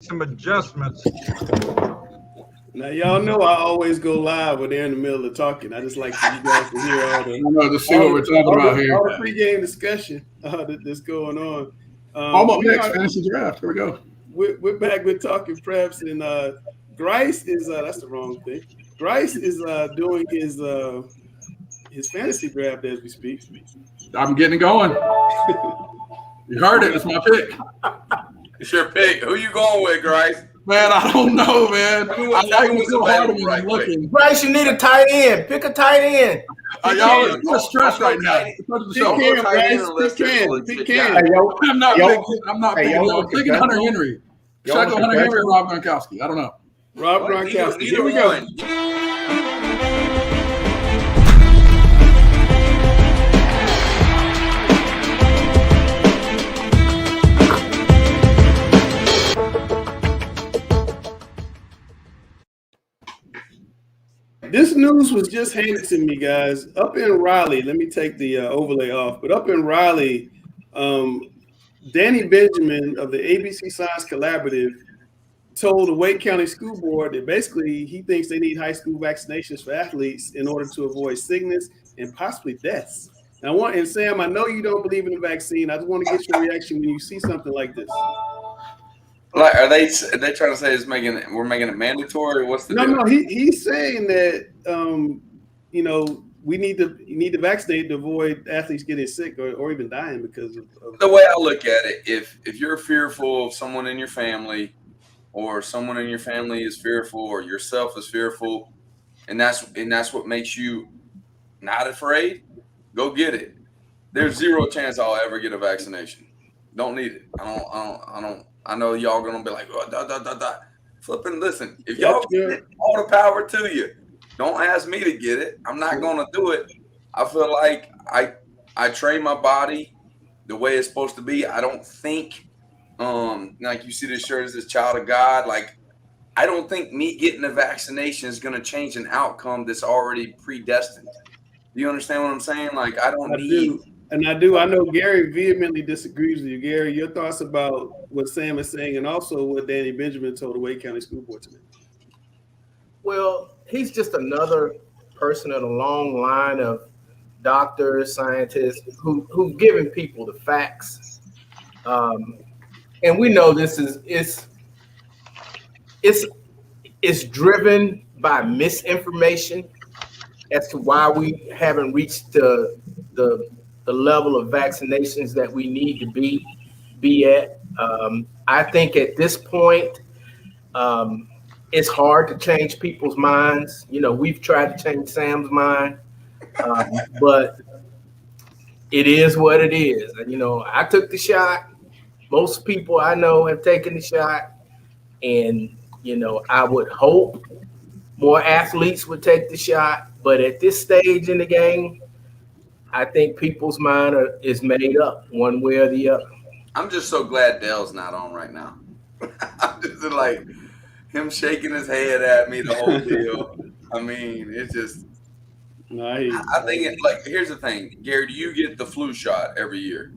some adjustments. Now, y'all know I always go live when they're in the middle of talking. I just like for you guys to hear all to see what we're talking about here. All the pregame discussion that's going on. Almost next fantasy draft. Here we go. We're back with Talking Preps, and Grice is that's the wrong thing. Grice is doing his fantasy draft as we speak. I'm getting going. You heard it. It's my pick. It's your pick. Who you going with, Grice? Man, I don't know, man. I like what's so hard to right looking. Bryce, you need a tight end. Pick a tight end. Y'all are stressed right now. Pick Cam. I'm not picking. I'm picking Hunter Henry. Should I go Hunter Henry or Rob Gronkowski? I don't know. Rob Gronkowski. Here we go. This news was just handed to me, guys. Up in Raleigh, let me take the overlay off, but up in Raleigh, Danny Benjamin of the ABC Science Collaborative told the Wake County School Board that basically he thinks they need high school vaccinations for athletes in order to avoid sickness and possibly deaths. And Sam, I know you don't believe in the vaccine. I just want to get your reaction when you see something like this. Like, are they trying to say we're making it mandatory? What's the deal? No. He's saying that we need to vaccinate to avoid athletes getting sick or even dying because of the way I look at it. If you're fearful of someone in your family, or someone in your family is fearful, or yourself is fearful, and that's what makes you not afraid, go get it. There's zero chance I'll ever get a vaccination. Don't need it. I don't. I know y'all gonna be like, oh, flipping. Listen, if y'all get it, all the power to you. Don't ask me to get it. I'm not gonna do it. I feel like I train my body the way it's supposed to be. I don't think, like you see this shirt as this child of God. Like, I don't think me getting a vaccination is gonna change an outcome that's already predestined. Do you understand what I'm saying? Like, I do. I know Gary vehemently disagrees with you. Gary, your thoughts about what Sam is saying and also what Danny Benjamin told the Wake County School Board today? Well, he's just another person in a long line of doctors, scientists who've given people the facts. And we know this it's driven by misinformation as to why we haven't reached the level of vaccinations that we need to be at. I think at this point, it's hard to change people's minds. We've tried to change Sam's mind, but it is what it is. And, I took the shot. Most people I know have taken the shot, and, I would hope more athletes would take the shot. But at this stage in the game, I think people's mind is made up one way or the other. I'm just so glad Dell's not on right now. I'm just like him shaking his head at me the whole deal. I mean, it's just. Nice. I think here's the thing, Gary. Do you get the flu shot every year?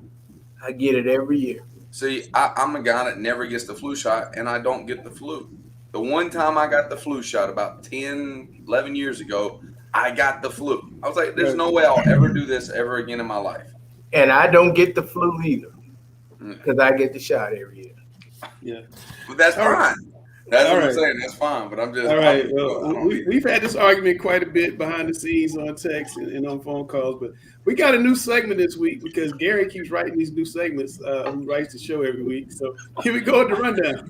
I get it every year. See, I'm a guy that never gets the flu shot, and I don't get the flu. The one time I got the flu shot about 10, 11 years ago, I got the flu. I was like, there's no way I'll ever do this ever again in my life. And I don't get the flu either because I get the shot every year. Yeah. But that's fine. That's what I'm saying. That's fine. But I'm just. All right. Well, we've had this argument quite a bit behind the scenes on text and on phone calls. But we got a new segment this week because Gary keeps writing these new segments. Who writes the show every week. So here we go with the rundown.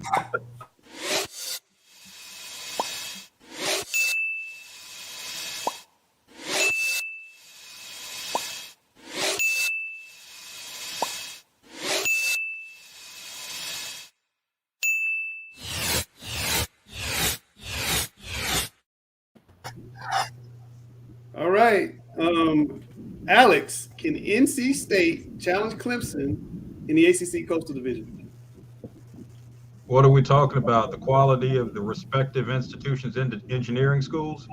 All right. Alex, can NC State challenge Clemson in the ACC Coastal Division? What are we talking about? The quality of the respective institutions in the engineering schools?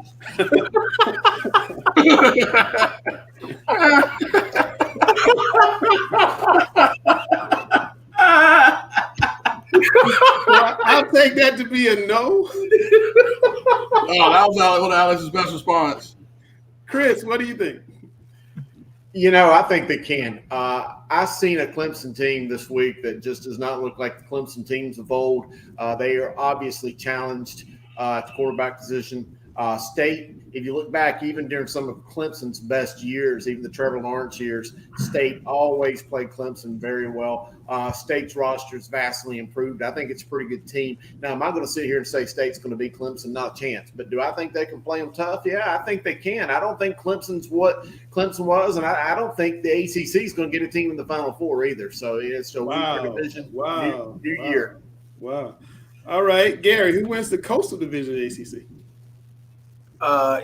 I'll take that to be a no. Oh, that was one of Alex's best response. Chris, what do you think? I think they can. I've seen a Clemson team this week that just does not look like the Clemson teams of old. They are obviously challenged at the quarterback position. State, if you look back, even during some of Clemson's best years, even the Trevor Lawrence years, State always played Clemson very well. State's roster is vastly improved. I think it's a pretty good team. Now, am I going to sit here and say State's going to beat Clemson? Not a chance. But do I think they can play them tough? Yeah, I think they can. I don't think Clemson's what Clemson was, and I don't think the ACC is going to get a team in the Final Four either. So it's a weaker division. New year. Wow. All right, Gary, who wins the Coastal Division of the ACC?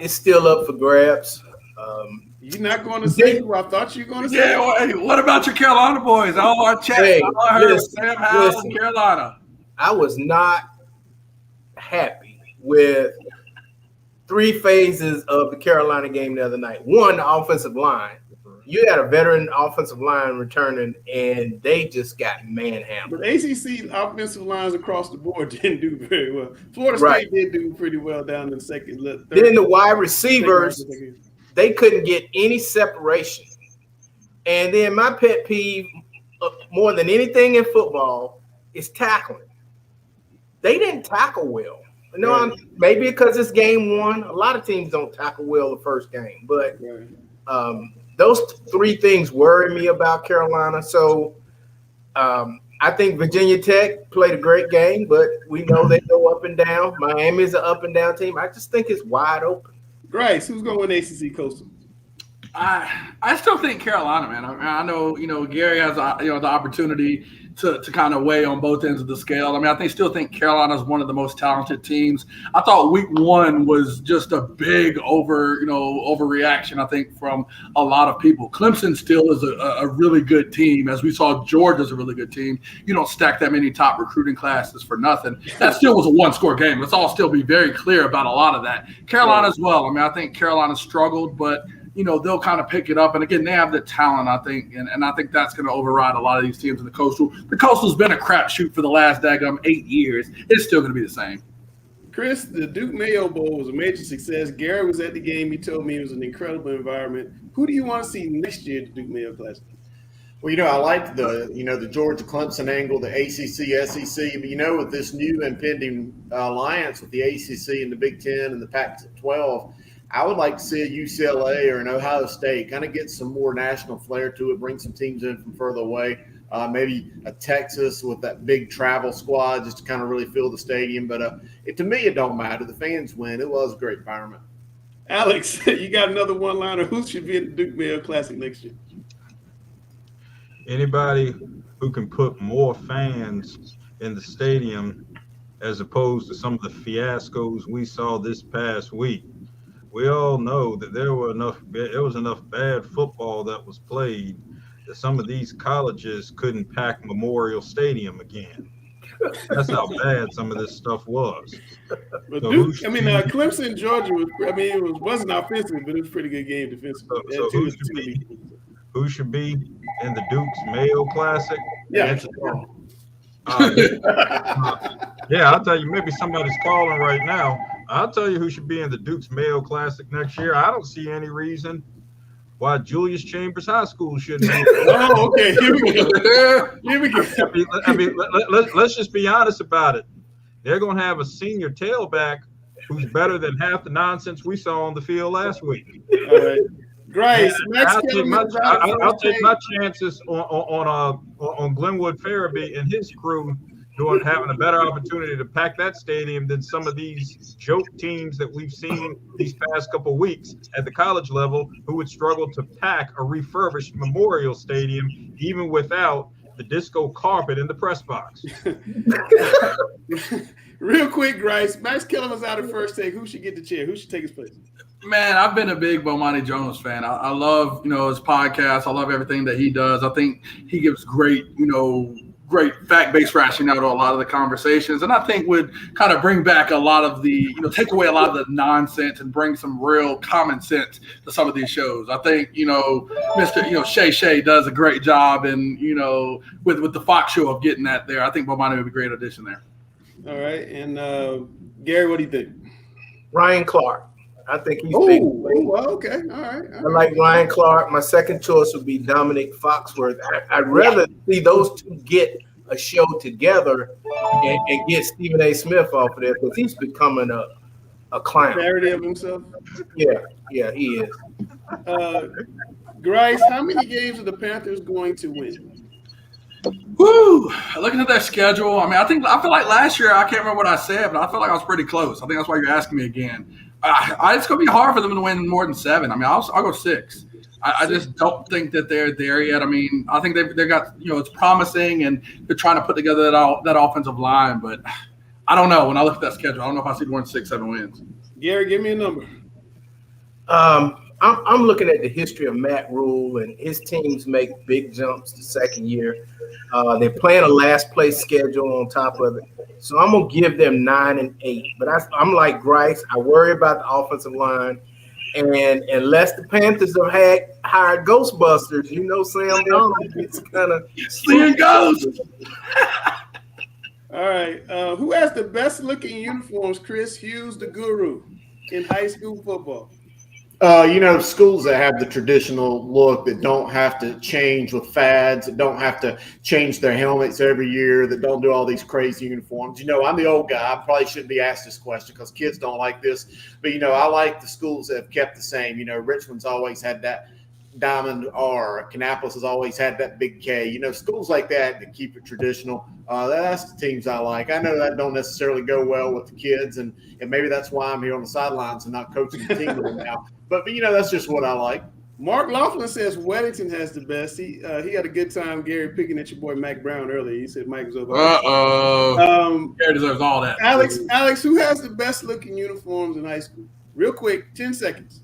It's still up for grabs. You're not going to say who I thought you were going to say? Yeah, well, hey, what about your Carolina boys? All our chat. Hey, all I heard was Sam Howell and Carolina. I was not happy with 3 phases of the Carolina game the other night. One, the offensive line. You had a veteran offensive line returning, and they just got manhandled. But ACC offensive lines across the board didn't do very well. Florida State did do pretty well down in the second. Third, then the wide receivers, they couldn't get any separation. And then my pet peeve, more than anything in football, is tackling. They didn't tackle well. Maybe because it's game 1. A lot of teams don't tackle well the first game. But those 3 things worry me about Carolina. So I think Virginia Tech played a great game, but we know they go up and down. Miami's an up and down team. I just think it's wide open. Grice, who's going to win ACC Coastal? I still think Carolina, man. I know, Gary has, the opportunity to kind of weigh on both ends of the scale. I mean, I still think Carolina is one of the most talented teams. I thought week 1 was just a big overreaction, I think, from a lot of people. Clemson still is a really good team. As we saw, Georgia's a really good team. You don't stack that many top recruiting classes for nothing. That still was a 1-score game. Let's all still be very clear about a lot of that. Carolina as well. I mean, I think Carolina struggled, but they'll kind of pick it up. And again, they have the talent, I think, and I think that's going to override a lot of these teams in the Coastal. The Coastal's been a crapshoot for the last daggum 8 years. It's still going to be the same. Chris, the Duke Mayo Bowl was a major success. Gary was at the game. He told me it was an incredible environment. Who do you want to see next year at the Duke Mayo Classic? Well, I like the Georgia Clemson angle, the ACC, SEC. But, with this new impending alliance with the ACC and the Big Ten and the Pac-12, I would like to see a UCLA or an Ohio State kind of get some more national flair to it, bring some teams in from further away, maybe a Texas with that big travel squad just to kind of really fill the stadium. But to me, it don't matter. The fans win. It was a great environment. Alex, you got another one-liner. Who should be at the Duke Mayo Classic next year? Anybody who can put more fans in the stadium as opposed to some of the fiascos we saw this past week. We all know that there was enough bad football that was played that some of these colleges couldn't pack Memorial Stadium again. That's how bad some of this stuff was. But so Duke, Clemson, Georgia it wasn't offensive, but it was a pretty good game defensively. Who should be in the Duke's Mayo Classic? Yeah. I'll tell you, maybe somebody's calling right now. I'll tell you who should be in the Duke's Mayo Classic next year. I don't see any reason why Julius Chambers High School shouldn't be. Oh, okay. Here we go. Let's just be honest about it. They're going to have a senior tailback who's better than half the nonsense we saw on the field last week. All right. Grace, I'll take my chances on Glenwood Farabee and his crew having a better opportunity to pack that stadium than some of these joke teams that we've seen these past couple of weeks at the college level who would struggle to pack a refurbished Memorial Stadium even without the disco carpet in the press box. Real quick, Grice, Max Kellerman's out at first take. Who should get the chair? Who should take his place? Man, I've been a big Bomani Jones fan. I love, his podcast. I love everything that he does. I think he gives great fact-based rationale to a lot of the conversations, and I think would kind of bring back a lot of the, take away a lot of the nonsense and bring some real common sense to some of these shows. I think, Mr. Shay does a great job, and with the Fox show of getting that there. I think Bomani would be a great addition there. All right. And Gary, what do you think? Ryan Clark. I think he's Oh, big. well, okay. All right. I like Ryan Clark. My second choice would be Dominic Foxworth. I'd rather see those two get a show together and get Stephen A. Smith off of there because he's becoming a clown. Parody of himself. Yeah, he is. Grice, how many games are the Panthers going to win? Woo! Looking at their schedule, I mean, I feel like last year, I can't remember what I said, but I feel like I was pretty close. I think that's why you're asking me again. It's going to be hard for them to win more than 7. I mean, I'll go 6. I just don't think that they're there yet. I mean, I think they got, it's promising, and they're trying to put together that offensive line, but I don't know. When I look at that schedule, I don't know if I see more than 6, 7 wins. Gary, give me a number. I'm looking at the history of Matt Rule, and his teams make big jumps the second year. They're playing a last place schedule on top of it. So I'm going to give them 9 and 8. But I'm like Grice. I worry about the offensive line. And unless the Panthers have hired Ghostbusters, Sam Darnold gets kind of seeing ghosts. All right. Who has the best looking uniforms, Chris Hughes, the guru, in high school football? Schools that have the traditional look, that don't have to change with fads, that don't have to change their helmets every year, that don't do all these crazy uniforms. I'm the old guy. I probably shouldn't be asked this question because kids don't like this. But, I like the schools that have kept the same. Richmond's always had that diamond R. Kannapolis has always had that big K. Schools like that keep it traditional. That's the teams I like. I know that don't necessarily go well with the kids, and maybe that's why I'm here on the sidelines and not coaching the team right now. But that's just what I like. Mark Laughlin says Weddington has the best. He had a good time, Gary, picking at your boy Mac Brown earlier. He said Mike was over. Gary deserves all that. Alex, who has the best looking uniforms in high school? Real quick, 10 seconds.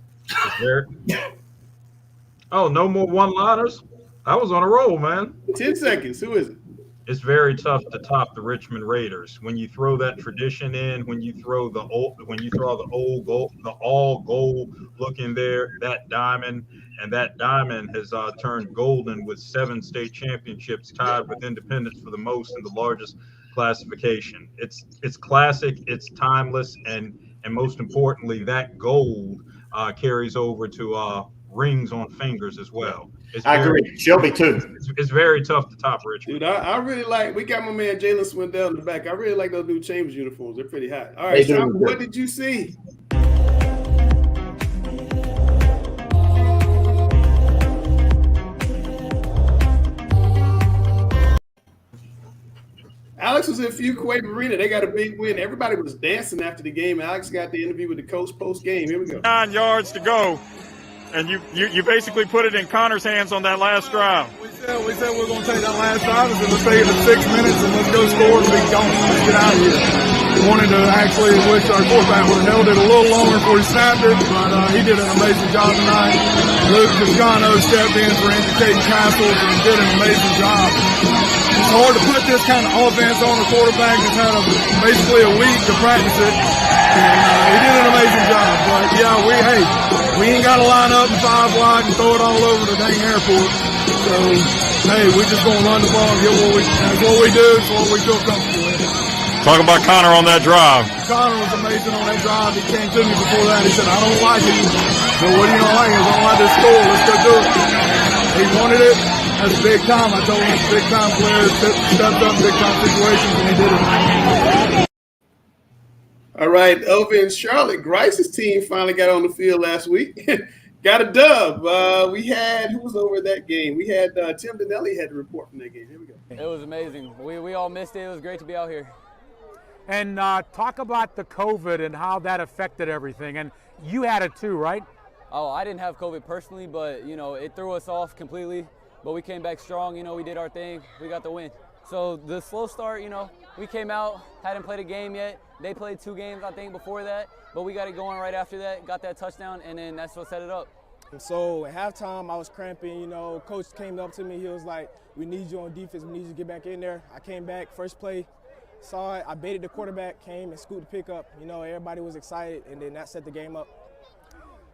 Oh, no more one-liners? I was on a roll, man. 10 seconds. Who is it? It's very tough to top the Richmond Raiders. When you throw that tradition in, when you throw the all gold look in there, that diamond has turned golden with 7 state championships, tied with Independence for the most in the largest classification. It's classic, it's timeless, and most importantly, that gold carries over to rings on fingers as well. I agree. Shelby too. It's very tough to top Richmond. Dude, I really like. We got my man Jalen Swindell in the back. I really like those new Chambers uniforms. They're pretty hot. All right, Sean, what did you see? Alex was in Fuquay Marina. They got a big win. Everybody was dancing after the game. Alex got the interview with the coach post game. Here we go. 9 yards to go. And you basically put it in Connor's hands on that last drive. We said we're going to take that last drive. Let's take it to 6 minutes and let's go score and be gone. Let's get out of here. We wanted to actually wish our quarterback would have held it a little longer before he snapped it, but he did an amazing job tonight. Luke Toscano stepped in for Caden Castles and did an amazing job. It's hard to put this kind of offense on a quarterback that's had basically a week to practice it. And he did an amazing job. But yeah, we ain't got to line up in 5 wide and throw it all over the dang airport. So, hey, we're just going to run the ball and get that's what we do. It's what we feel comfortable with. Talk about Connor on that drive. Connor was amazing on that drive. He came to me before that. He said, I don't like it. So what do you not like? I don't like this score. Let's go do it. He wanted it. That's big time. I told him it's big time players stepped up big time situations and he did it. All right, over in Charlotte, Grice's team finally got on the field last week. Got a dub. Who was over that game? We had Tim Donnelly had to report from that game. Here we go. It was amazing. We all missed it. It was great to be out here. And talk about the COVID and how that affected everything. And you had it too, right? Oh, I didn't have COVID personally, but, it threw us off completely. But we came back strong. We did our thing. We got the win. So the slow start, we came out, hadn't played a game yet. They played 2 games, I think, before that. But we got it going right after that, got that touchdown, and then that's what set it up. So at halftime, I was cramping. Coach came up to me. He was like, we need you on defense. We need you to get back in there. I came back, first play, saw it. I baited the quarterback, came and scooped the pickup. Everybody was excited, and then that set the game up.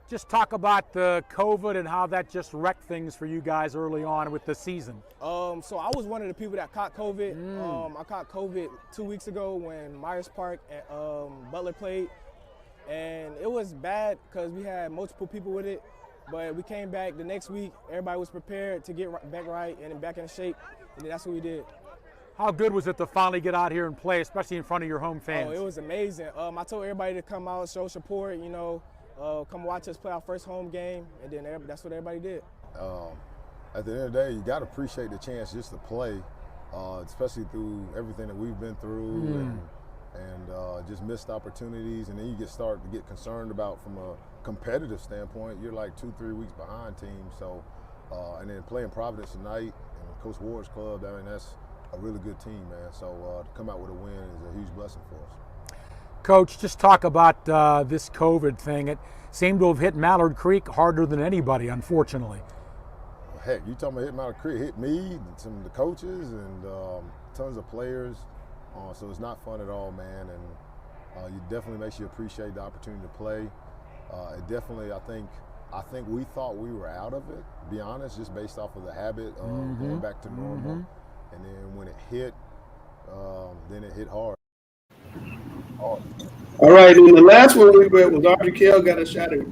Just talk about the COVID and how that just wrecked things for you guys early on with the season. So I was one of the people that caught COVID. I caught COVID 2 weeks ago when Myers Park and Butler played. And it was bad because we had multiple people with it. But we came back the next week. Everybody was prepared to get back right and back in shape. And that's what we did. How good was it to finally get out here and play, especially in front of your home fans? Oh, it was amazing. I told everybody to come out, show support, come watch us play our first home game, and then that's what everybody did. At the end of the day, you got to appreciate the chance just to play, especially through everything that we've been through and just missed opportunities. And then you start to get concerned about, from a competitive standpoint, you're like 2-3 weeks behind teams. So, and then playing Providence tonight and Coach Ward's club, I mean, that's a really good team, man. So to come out with a win is a huge blessing for us. Coach, just talk about this COVID thing. It seemed to have hit Mallard Creek harder than anybody, unfortunately. Heck, you talking about hit Mallard Creek, hit me, some of the coaches, and tons of players. So it's not fun at all, man. And it definitely makes you appreciate the opportunity to play. It definitely, I think we thought we were out of it, to be honest, just based off of the habit of going back to normal. And then when it hit, then it hit hard. All right, and the last one we read was Arthur Kell got a shot at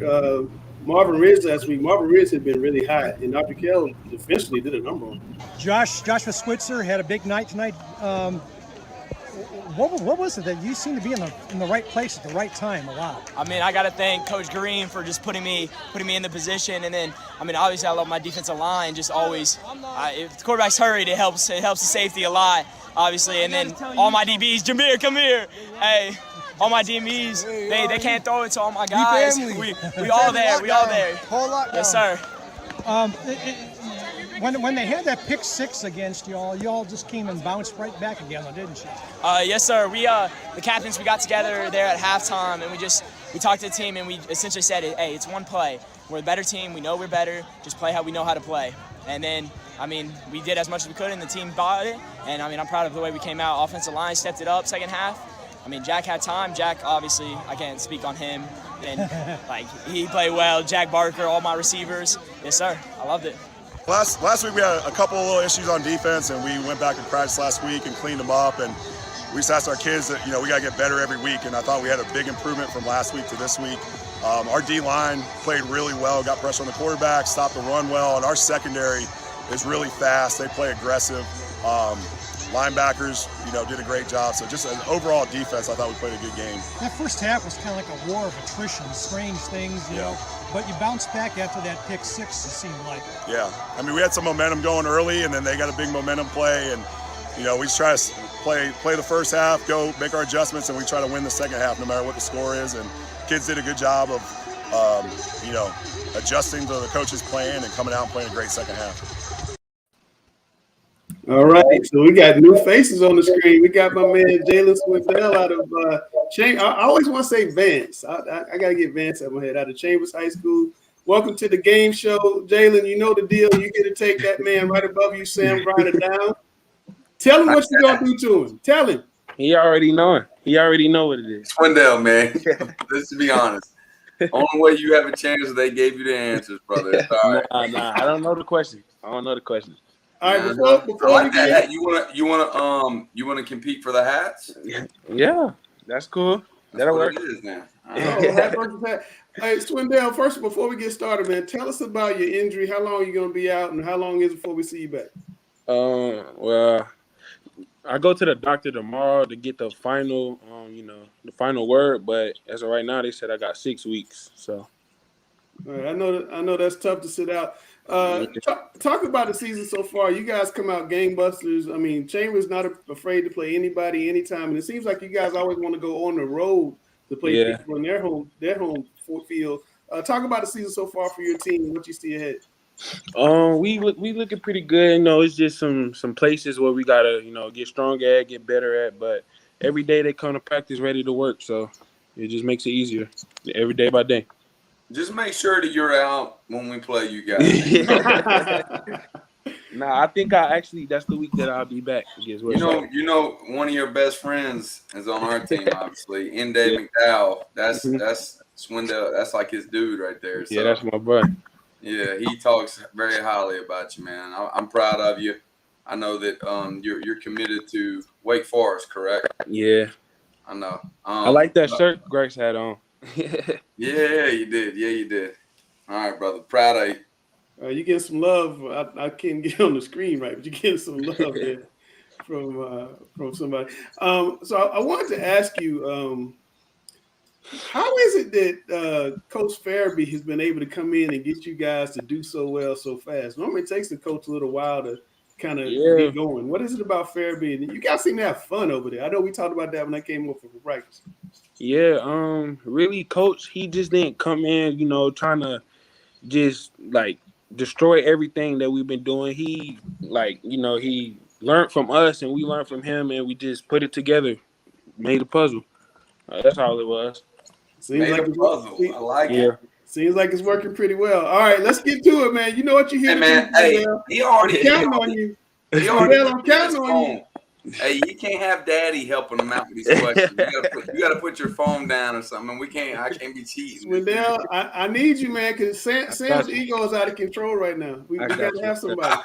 Marvin Ridge last week. Marvin Ridge had been really hot, and Arthur Kell defensively did a number on him. Joshua Switzer had a big night tonight. What was it that you seemed to be in the right place at the right time a lot? I mean, I got to thank Coach Green for just putting me in the position, and then I mean, obviously I love my defensive line. Just always, if the quarterback's hurried, it helps the safety a lot, obviously. And then all my DBs, Jameer, come here, hey. All my DBs, they can't throw it to all my guys. We all there, we all there. Whole lot. Yes, sir. When they had that pick six against y'all just came and bounced right back again, didn't you? Yes, sir. We the captains, we got together there at halftime, and we talked to the team, and we essentially said, hey, it's one play. We're a better team. We know we're better. Just play how we know how to play. And then, I mean, we did as much as we could, and the team bought it. And I mean, I'm proud of the way we came out. Offensive line stepped it up second half. I mean, Jack had time. Jack, obviously, I can't speak on him. And, like, he played well. Jack Barker, all my receivers. Yes, sir. I loved it. Last week we had a couple of little issues on defense, and we went back and practiced last week and cleaned them up. And we just asked our kids that, we got to get better every week. And I thought we had a big improvement from last week to this week. Our D-line played really well, got pressure on the quarterback, stopped the run well. And our secondary is really fast. They play aggressive. Linebackers, did a great job. So just an overall defense, I thought we played a good game. That first half was kind of like a war of attrition, strange things, you know. But you bounced back after that pick six, it seemed like. Yeah. I mean, we had some momentum going early, and then they got a big momentum play. And, we just try to play the first half, go make our adjustments, and we try to win the second half no matter what the score is. And kids did a good job of, adjusting to the coach's plan and coming out and playing a great second half. All right, so we got new faces on the screen. We got my man Jalen Swindell out of I always want to say Vance. I got to get Vance out of my head, out of Chambers High School. Welcome to the game show, Jalen. You know the deal. You get to take that man right above you, Sam Grider, down. Tell him what you're going to do to him. Tell him. He already know it. He already know what it is. Swindell, man. Let's be honest. Only way you have a chance is they gave you the answers, brother. It's all right. Nah, I don't know the question. All right, before we get you wanna compete for the hats? Yeah, that's cool. That'll work. It is now. Hey, Swindell, first, before we get started, man, tell us about your injury. How long are you going to be out, and how long is it before we see you back? Well, I go to the doctor tomorrow to get the final, the final word. But as of right now, they said I got 6 weeks. So, all right, I know that's tough to sit out. Talk about the season so far. You guys come out gangbusters. I mean, Chambers not afraid to play anybody, anytime, and it seems like you guys always want to go on the road to play people in their home field. Talk about the season so far for your team and what you see ahead. We looking pretty good. It's just some places where we gotta get stronger at, get better at. But every day they come to practice ready to work, so it just makes it easier every day by day. Just make sure that you're out when we play you guys. Nah, I think that's the week that I'll be back. One of your best friends is on our team, obviously. N. Dave McDowell. That's Swindell, that's like his dude right there. So, Yeah, that's my boy. Yeah, he talks very highly about you, man. I'm proud of you. I know that you're committed to Wake Forest, correct? Yeah. I know. I like that shirt Grace had on. Yeah, you did. Yeah, you did. All right, brother. Proud of you. You getting some love. I can't get on the screen right, but you're getting some love there from somebody. So I wanted to ask you, how is it that Coach Farabee has been able to come in and get you guys to do so well so fast? Normally it takes the coach a little while to kind of get going. What is it about Farabee? And you guys seem to have fun over there. I know we talked about that when I came over for practice. Yeah, really, Coach, he just didn't come in, trying to just like destroy everything that we've been doing. He he learned from us and we learned from him, and we just put it together, made a puzzle. That's all it was. Seems like a puzzle. I like it. Seems like it's working pretty well. All right, let's get to it, man. You know what you're here to do. Hey, he already counting on you. I'm counting on you. Hey, you can't have Daddy helping him out with these questions. You got to put your phone down or something. I can't be cheating. Swindell, I need you, man, because Sam's ego is out of control right now. We got to have somebody.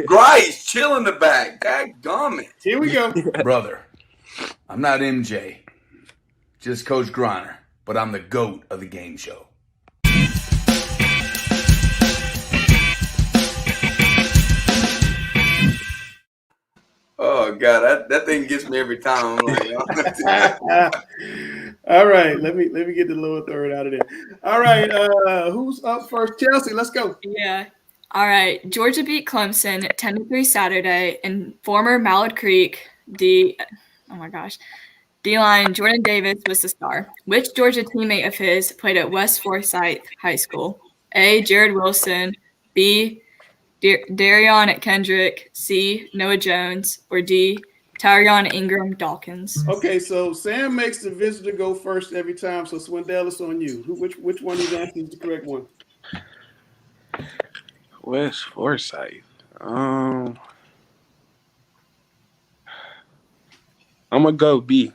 Grice, chill in the back. Dadgummit. Here we go. Brother, I'm not MJ, just Coach Griner, but I'm the GOAT of the game show. Oh God, that thing gets me every time. I'm like, all right, let me get the lower third out of there. All right, who's up first? Chelsea, let's go. Yeah. All right. Georgia beat Clemson 10-3 Saturday, and former Mallard Creek D-line Jordan Davis was the star. Which Georgia teammate of his played at West Forsyth High School? A. Jared Wilson, B. Darion Kendrick, C. Noah Jones, or D. Tyrion Ingram Dawkins. Okay, so Sam makes the visitor go first every time. So Swindell, it's on you. Which one is actually the correct one? West Forsyth. I'm gonna go B.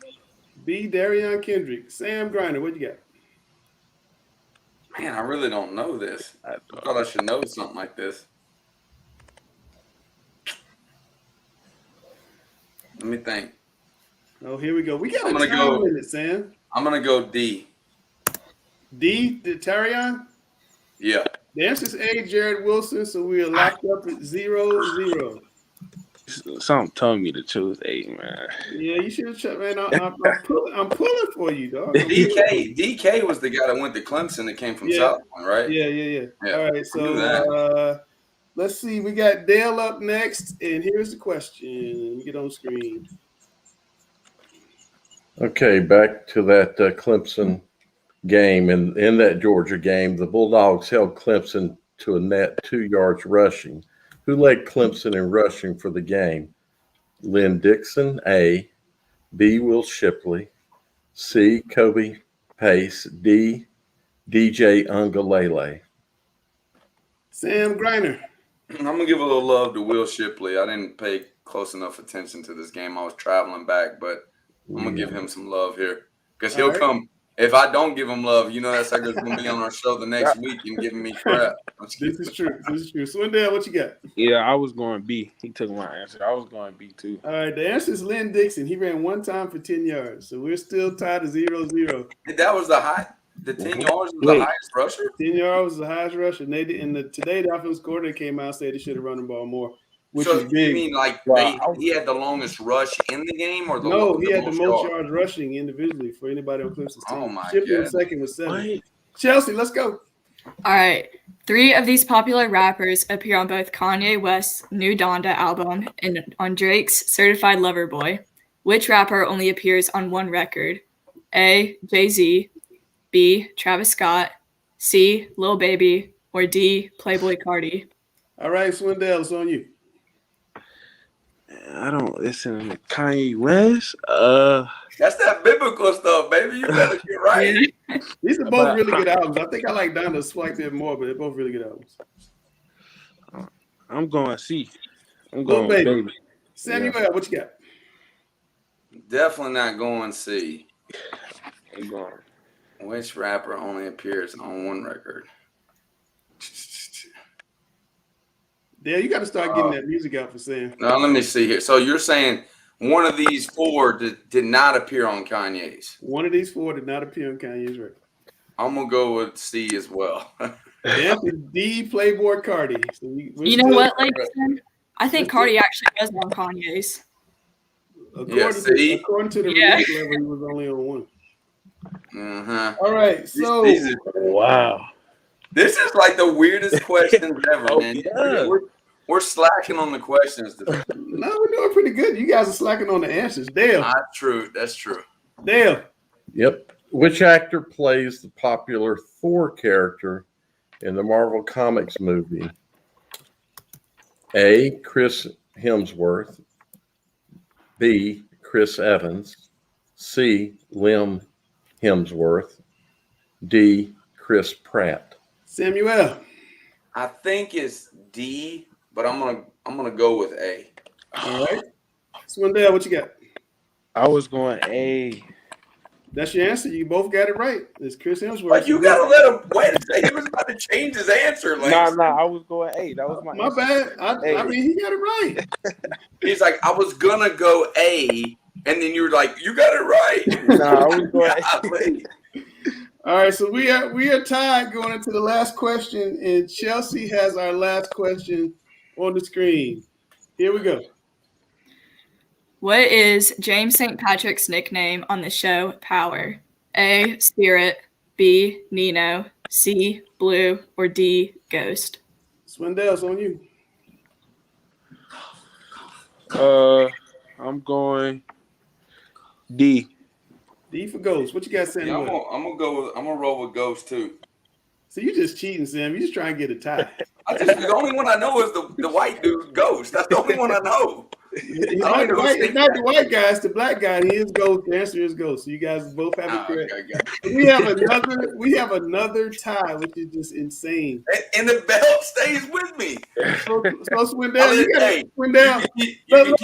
B. Darion Kendrick. Sam Griner, what you got? Man, I really don't know this. I thought I should know something like this. Let me think. Oh, here we go. We got a time limit, Sam. I'm gonna go D. D. Tyrion? Yeah. The answer is A. Jared Wilson. So we are locked up at 0-0. Something told me to choose A, man. Yeah, you should have checked, man. I'm pulling for you, dog. DK was the guy that went to Clemson that came from South Point, right? Yeah. All right, so let's see. We got Dale up next, and here's the question. Let me get on screen. Okay, back to that Clemson game. And in that Georgia game, the Bulldogs held Clemson to a net 2 yards rushing. Who led Clemson in rushing for the game? Lynn Dixon, A. B. Will Shipley, C. Kobe Pace, D. DJ Ungalele. Sam Griner. I'm going to give a little love to Will Shipley. I didn't pay close enough attention to this game. I was traveling back, but I'm going to give him some love here because he'll come. If I don't give him love, that sucker's going to be on our show the next week and giving me crap. This is true. Swindell, what you got? Yeah, I was going B. He took my answer. I was going B too. All right, the answer is Lynn Dixon. He ran one time for 10 yards. So we're still tied at 0-0. That was the 10 yards was the highest rusher? 10 yards was the highest rusher. And today the offensive coordinator came out and said he should have run the ball more, which is big. You mean like he had the longest rush in the game or he had the most yards rushing individually for anybody on Clemson's team. Oh, my Shipley God. second was 7. Chelsea, let's go. All right. 3 of these popular rappers appear on both Kanye West's new Donda album and on Drake's Certified Lover Boy. Which rapper only appears on one record? A. Jay-Z, B. Travis Scott, C. Lil Baby, or D. Playboi Carti. All right, Swindell, it's on you. I don't listen to Kanye West. That's that biblical stuff, baby. You better get right. These are both really good albums. I think I like Donda slightly more, but they're both really good albums. I'm going C. I'm going baby. Samuel, what you got? Definitely not going C. I'm going. Which rapper only appears on one record? Dale, you got to start getting that music out for Sam. Now, let me see here. So you're saying one of these four did not appear on Kanye's? One of these four did not appear on Kanye's record. I'm going to go with C as well. Definitely D, Playboy Cardi. So you know what, Langston? I think Cardi actually was on Kanye's. According to the release level, he was only on one. Uh-huh. All right, so wow. This is like the weirdest questions ever, man. Yeah. We're slacking on the questions today. No, we're doing pretty good. You guys are slacking on the answers. Dale. That's true. That's true. Dale. Yep. Which actor plays the popular Thor character in the Marvel Comics movie? A, Chris Hemsworth. B, Chris Evans. C, Liam Hemsworth. D, Chris Pratt. Samuel. I think it's D, but I'm gonna go with A. All right. Swindell, what you got? I was going A. That's your answer. You both got it right. It's Chris Hemsworth. But you gotta let him wait a second. He was about to change his answer. Nah, I was going A. That was my bad. I mean, he got it right. He's like, I was gonna go A, and then you were like, you got it right. Nah, I was going A. All right, so we are tied going into the last question, and Chelsea has our last question on the screen. Here we go. What is James St. Patrick's nickname on the show Power? A, Spirit, B, Nino, C, Blue, or D, Ghost? Swindell's on you. I'm going D. D for Ghost. What you got, Sam? Yeah, I'm gonna roll with Ghost too. So you just cheating, Sam. You just trying to get a tie. The only one I know is the white dude Ghost. That's the only one I know. It's not the white guy, it's the black guy. He is Ghost. The answer is Ghost. So you guys both have it correct. Okay. We have another tie, which is just insane. And the belt stays with me. So Swindell, you got to Swindell.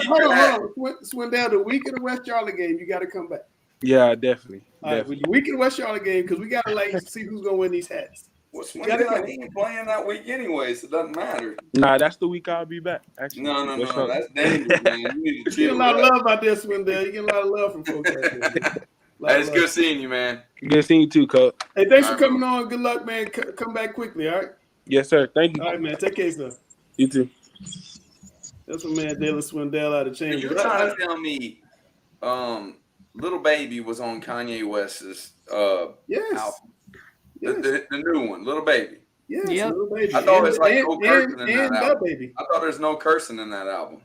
Hold on. Swindell, the week of the West Charlotte game, you got to come back. Yeah, definitely. All right, the week of the West Charlotte game, because we got to see who's gonna win these hats. Well, Swindell ain't playing that week anyway, so it doesn't matter. Nah, that's the week I'll be back. Actually, no, that's dangerous, man. You need to You get a lot of love out there, Swindell. You get a lot of love from folks out there. Hey, it's good seeing you, man. Good seeing you too, Coach. Hey, thanks for coming on. Good luck, man. Come back quickly, all right? Yes, sir. Thank you. All right, man. Take care, sir. You too. That's my man, Jalen Swindell out of Chambers. You're trying to tell me Little Baby was on Kanye West's album. The new one, Little Baby. Yes, Little Baby. I thought it's like no cursing in that album. Baby. I thought there's no cursing in that album.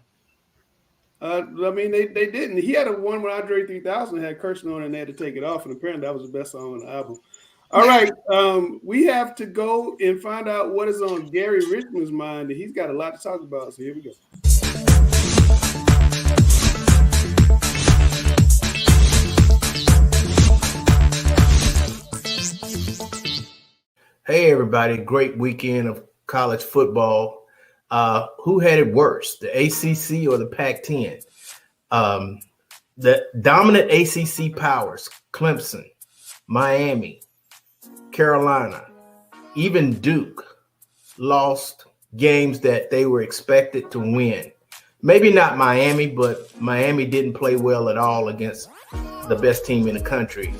I mean, they didn't. He had a one when Andre 3000 had cursing on it and they had to take it off, and apparently that was the best song on the album. All right, we have to go and find out what is on Gary Richmond's mind, and he's got a lot to talk about, so here we go. Hey, everybody. Great weekend of college football. Who had it worse, the ACC or the Pac-10? The dominant ACC powers, Clemson, Miami, Carolina, even Duke, lost games that they were expected to win. Maybe not Miami, but Miami didn't play well at all against the best team in the country.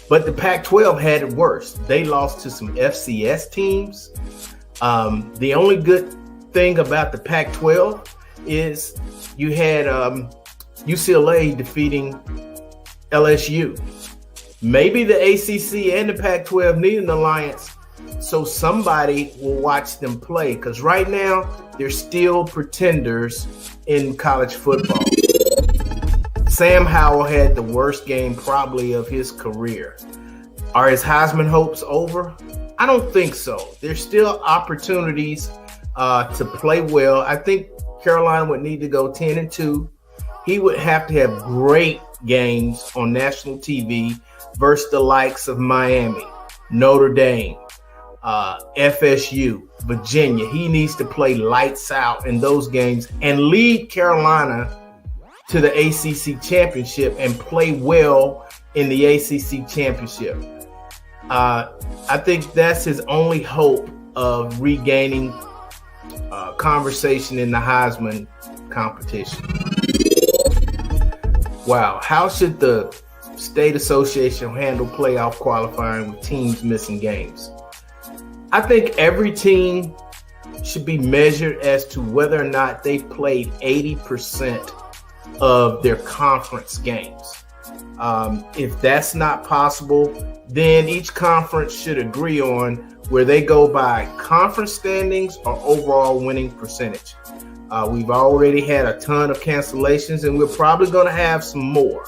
But the Pac-12 had it worse. They lost to some FCS teams. The only good thing about the Pac-12 is you had UCLA defeating LSU. Maybe the ACC and the Pac-12 need an alliance so somebody will watch them play, because right now they're still pretenders in college football. Sam Howell had the worst game probably of his career. Are his Heisman hopes over? I don't think so. There's still opportunities to play well. I think Carolina would need to go 10-2. He would have to have great games on national TV versus the likes of Miami, Notre Dame, FSU, Virginia. He needs to play lights out in those games and lead Carolina to the ACC championship and play well in the ACC championship. I think that's his only hope of regaining conversation in the Heisman competition. Wow, how should the state association handle playoff qualifying with teams missing games? I think every team should be measured as to whether or not they played 80% of their conference games. If that's not possible, then each conference should agree on where they go by conference standings or overall winning percentage. We've already had a ton of cancellations, and we're probably going to have some more.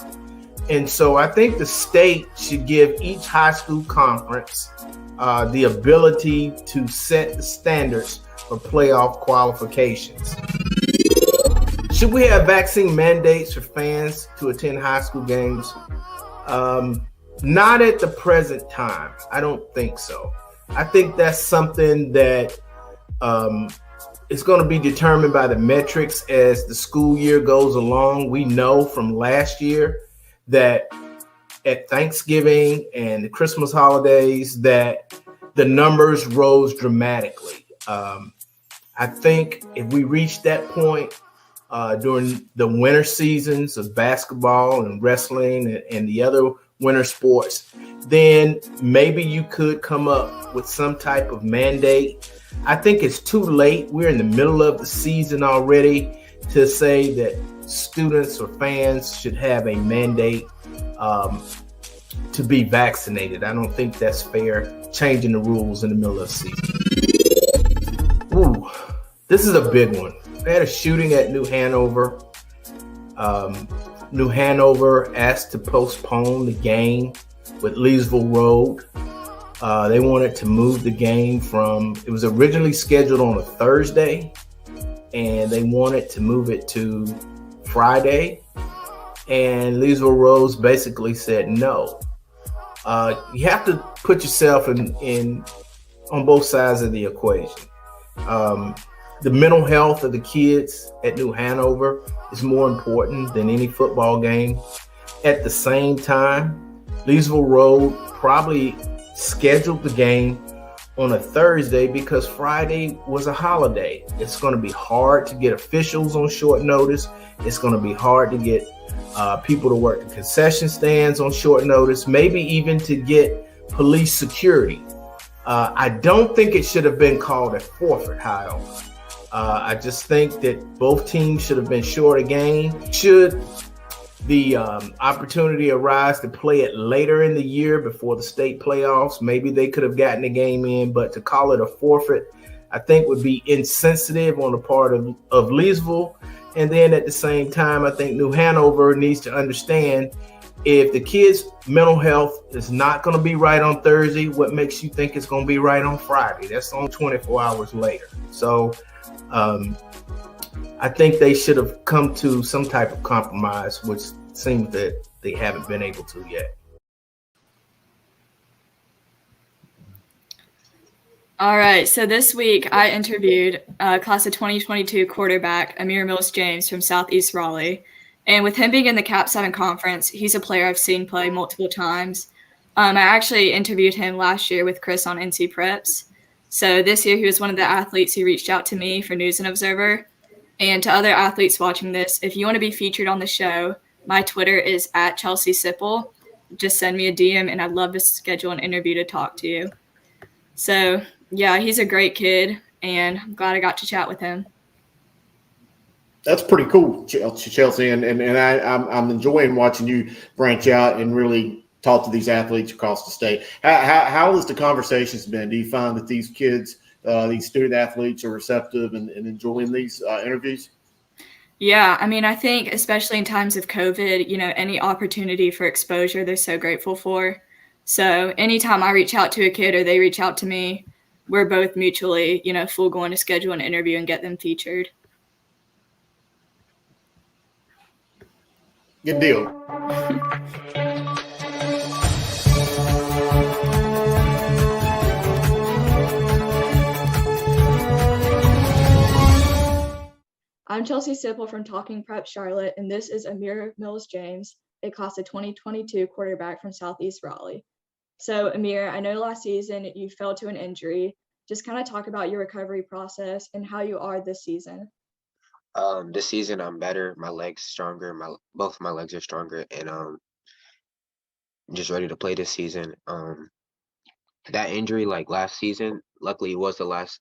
And so I think the state should give each high school conference the ability to set the standards for playoff qualifications. Should we have vaccine mandates for fans to attend high school games? Not at the present time. I don't think so. I think that's something that is going to be determined by the metrics as the school year goes along. We know from last year that at Thanksgiving and the Christmas holidays that the numbers rose dramatically. I think if we reach that point during the winter seasons of basketball and wrestling and the other winter sports, then maybe you could come up with some type of mandate. I think it's too late. We're in the middle of the season already to say that students or fans should have a mandate to be vaccinated. I don't think that's fair, changing the rules in the middle of the season. Ooh, this is a big one. They had a shooting at New Hanover. New Hanover asked to postpone the game with Leesville Road. They wanted to move the game from, it was originally scheduled on a Thursday, and they wanted to move it to Friday. And Leesville Road basically said no. You have to put yourself in on both sides of the equation. The mental health of the kids at New Hanover is more important than any football game. At the same time, Leesville Road probably scheduled the game on a Thursday because Friday was a holiday. It's going to be hard to get officials on short notice. It's going to be hard to get people to work the concession stands on short notice, maybe even to get police security. I don't think it should have been called a forfeit, however. I just think that both teams should have been short a game. Should the opportunity arise to play it later in the year before the state playoffs, maybe they could have gotten the game in, but to call it a forfeit, I think would be insensitive on the part of Leesville. And then at the same time, I think New Hanover needs to understand if the kids' mental health is not going to be right on Thursday, what makes you think it's going to be right on Friday? That's only 24 hours later. So I think they should have come to some type of compromise, which seems that they haven't been able to yet. All right, so this week I interviewed class of 2022 quarterback Amir Mills-James from Southeast Raleigh. And with him being in the Cap 7 conference, he's a player I've seen play multiple times. I actually interviewed him last year with Chris on NC Preps. So this year he was one of the athletes who reached out to me for News and Observer. And to other athletes watching this, if you want to be featured on the show, my Twitter is @ChelseaSipple. Just send me a DM and I'd love to schedule an interview to talk to you. So yeah, he's a great kid and I'm glad I got to chat with him. That's pretty cool, Chelsea, and I'm enjoying watching you branch out and really talk to these athletes across the state. How has the conversations been? Do you find that these kids, these student athletes, are receptive and enjoying these interviews? Yeah, I mean, I think especially in times of COVID, any opportunity for exposure, they're so grateful for. So anytime I reach out to a kid or they reach out to me, we're both mutually, full going to schedule an interview and get them featured. Good deal. I'm Chelsea Sipple from Talking Prep Charlotte, and this is Amir Mills-James, a class of 2022 quarterback from Southeast Raleigh. So, Amir, I know last season you fell to an injury. Just kind of talk about your recovery process and how you are this season. This season I'm better. My legs stronger. Both my legs are stronger, and just ready to play this season. That injury, like last season, luckily it was the last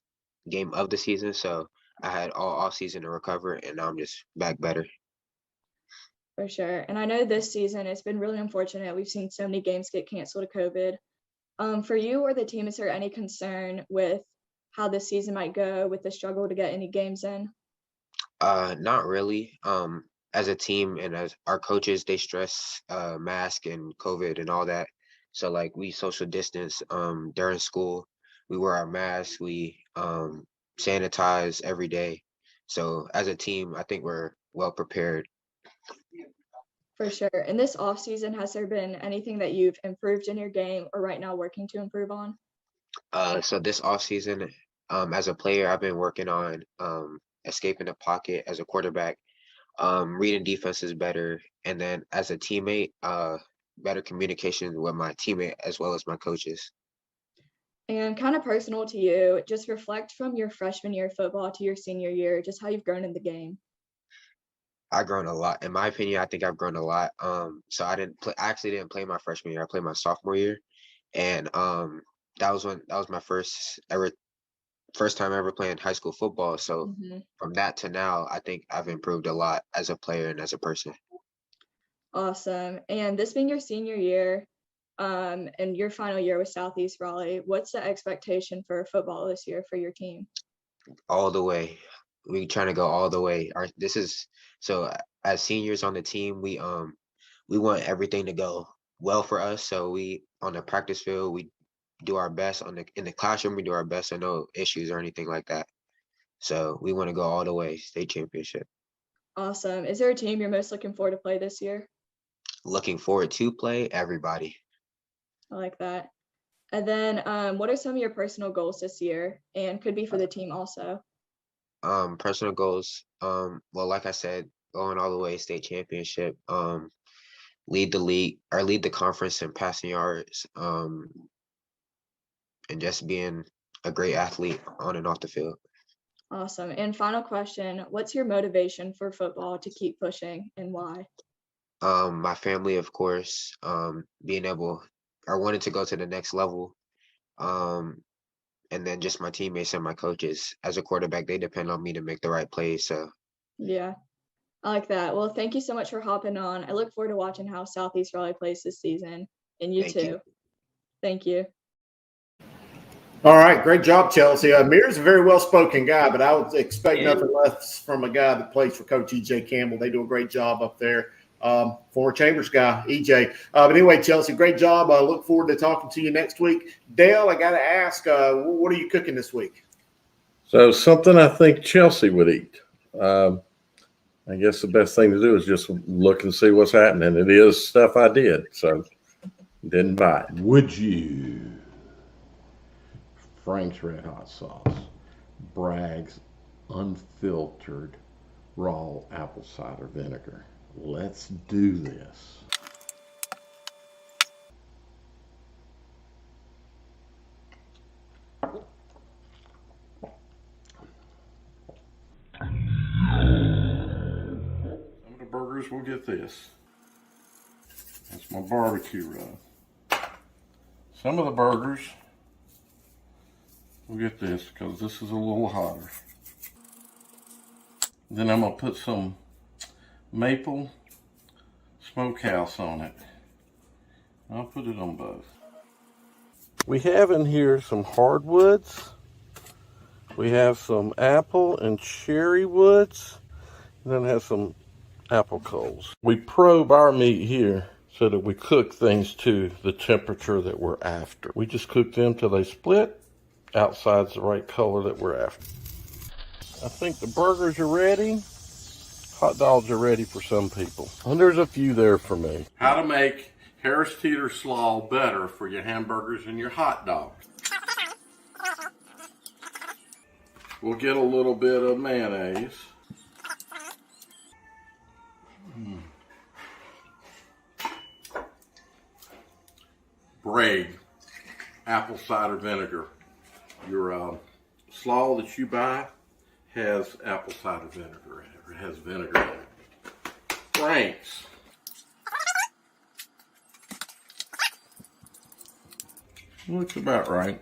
game of the season, so I had all off season to recover, and now I'm just back better. For sure. And I know this season it's been really unfortunate. We've seen so many games get canceled to COVID. For you or the team, is there any concern with how this season might go with the struggle to get any games in? Not really. As a team and as our coaches, they stress mask and COVID and all that. So like we social distance during school. We wear our masks. We sanitize every day. So as a team, I think we're well prepared. For sure. In this off season, has there been anything that you've improved in your game or right now working to improve on? So this off season, as a player, I've been working on escaping the pocket as a quarterback, reading defenses better, and then as a teammate, better communication with my teammate as well as my coaches. And kind of personal to you, just reflect from your freshman year of football to your senior year, just how you've grown in the game. I've grown a lot. In my opinion, I think I've grown a lot. So I actually didn't play my freshman year. I played my sophomore year, and that was my first time ever playing high school football. So from that to now, I think I've improved a lot as a player and as a person. Awesome. And this being your senior year, and your final year with Southeast Raleigh, what's the expectation for football this year for your team? All the way. We trying to go all the way. So as seniors on the team, we want everything to go well for us. So we on the practice field, we do our best in the classroom, we do our best, so no issues or anything like that. So we want to go all the way, state championship. Awesome. Is there a team you're most looking forward to play this year? Looking forward to play everybody. I like that. And then what are some of your personal goals this year and could be for the team also? Personal goals. Well, like I said, going all the way, state championship, lead the league or lead the conference in passing yards, and just being a great athlete on and off the field. Awesome. And final question, what's your motivation for football to keep pushing and why? My family, of course, wanted to go to the next level. And then just my teammates and my coaches. As a quarterback, they depend on me to make the right plays. So yeah, I like that. Well, thank you so much for hopping on. I look forward to watching how Southeast Raleigh plays this season. And you too. Thank you. All right, great job, Chelsea. Amir's a very well-spoken guy, but I would expect nothing less from a guy that plays for Coach E.J. Campbell. They do a great job up there. Former Chambers guy, EJ. But anyway, Chelsea, great job. I look forward to talking to you next week. Dale, I got to ask, what are you cooking this week? So something I think Chelsea would eat. I guess the best thing to do is just look and see what's happening. It is stuff I did, so didn't buy it. Would you? Frank's Red Hot Sauce, Bragg's unfiltered raw apple cider vinegar. Let's do this. Some of the burgers will get this. That's my barbecue rub. Some of the burgers will get this because this is a little hotter. Then I'm going to put some maple smokehouse on it. I'll put it on both. We have in here some hardwoods. We have some apple and cherry woods. And then have some apple coals. We probe our meat here so that we cook things to the temperature that we're after. We just cook them till they split. Outside's the right color that we're after. I think the burgers are ready. Hot dogs are ready for some people. And there's a few there for me. How to make Harris Teeter slaw better for your hamburgers and your hot dogs. We'll get a little bit of mayonnaise. Bragg apple cider vinegar. Your slaw that you buy has apple cider vinegar in it, or it has vinegar in it. Thanks. Looks about right.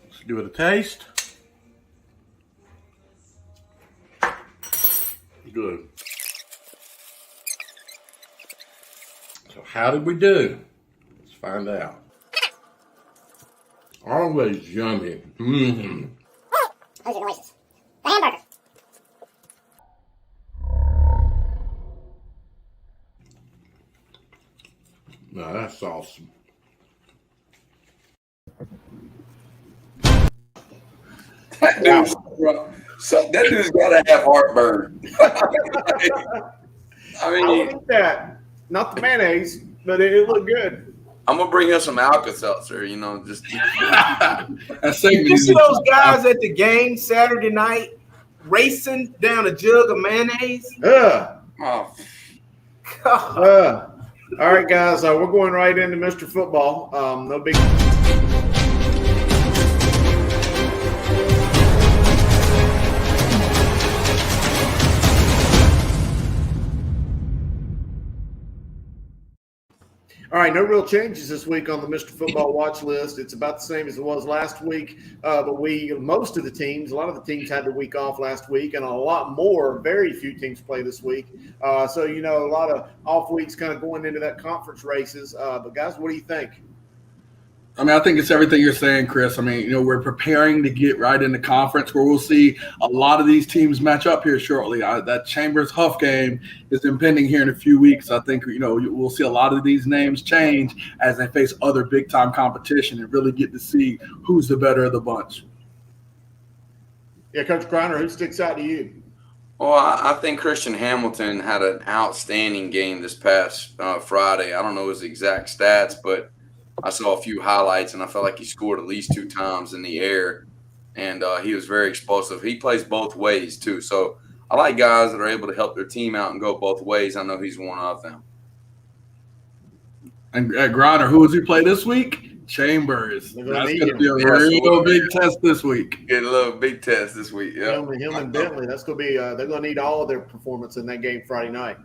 Let's give it a taste. Good. So how did we do? Let's find out. Always yummy. Mm-hmm. Those are delicious. The hamburger. Now that's awesome. That dude's got to have heartburn. I'll eat that. Not the mayonnaise, but it looked good. I'm gonna bring him some Alka-Seltzer. Just. You see those guys at the game Saturday night racing down a jug of mayonnaise? Oh. All right, guys, we're going right into Mr. Football. No big. All right, no real changes this week on the Mr. Football watch list. It's about the same as it was last week, but a lot of the teams had the week off last week, and very few teams play this week. So, a lot of off weeks kind of going into that conference races. But, guys, what do you think? I think it's everything you're saying, Chris. We're preparing to get right into conference where we'll see a lot of these teams match up here shortly. That Chambers-Huff game is impending here in a few weeks. I think, we'll see a lot of these names change as they face other big-time competition and really get to see who's the better of the bunch. Yeah, Coach Griner, who sticks out to you? Well, I think Christian Hamilton had an outstanding game this past Friday. I don't know his exact stats, but I saw a few highlights, and I felt like he scored at least 2 times in the air, and he was very explosive. He plays both ways, too. So I like guys that are able to help their team out and go both ways. I know he's one of them. And Griner, who does he play this week? Chambers. That's going to be a real big test this week. Get a little big test this week. Yeah. Him and Bentley. That's going to be. They're going to need all of their performance in that game Friday night.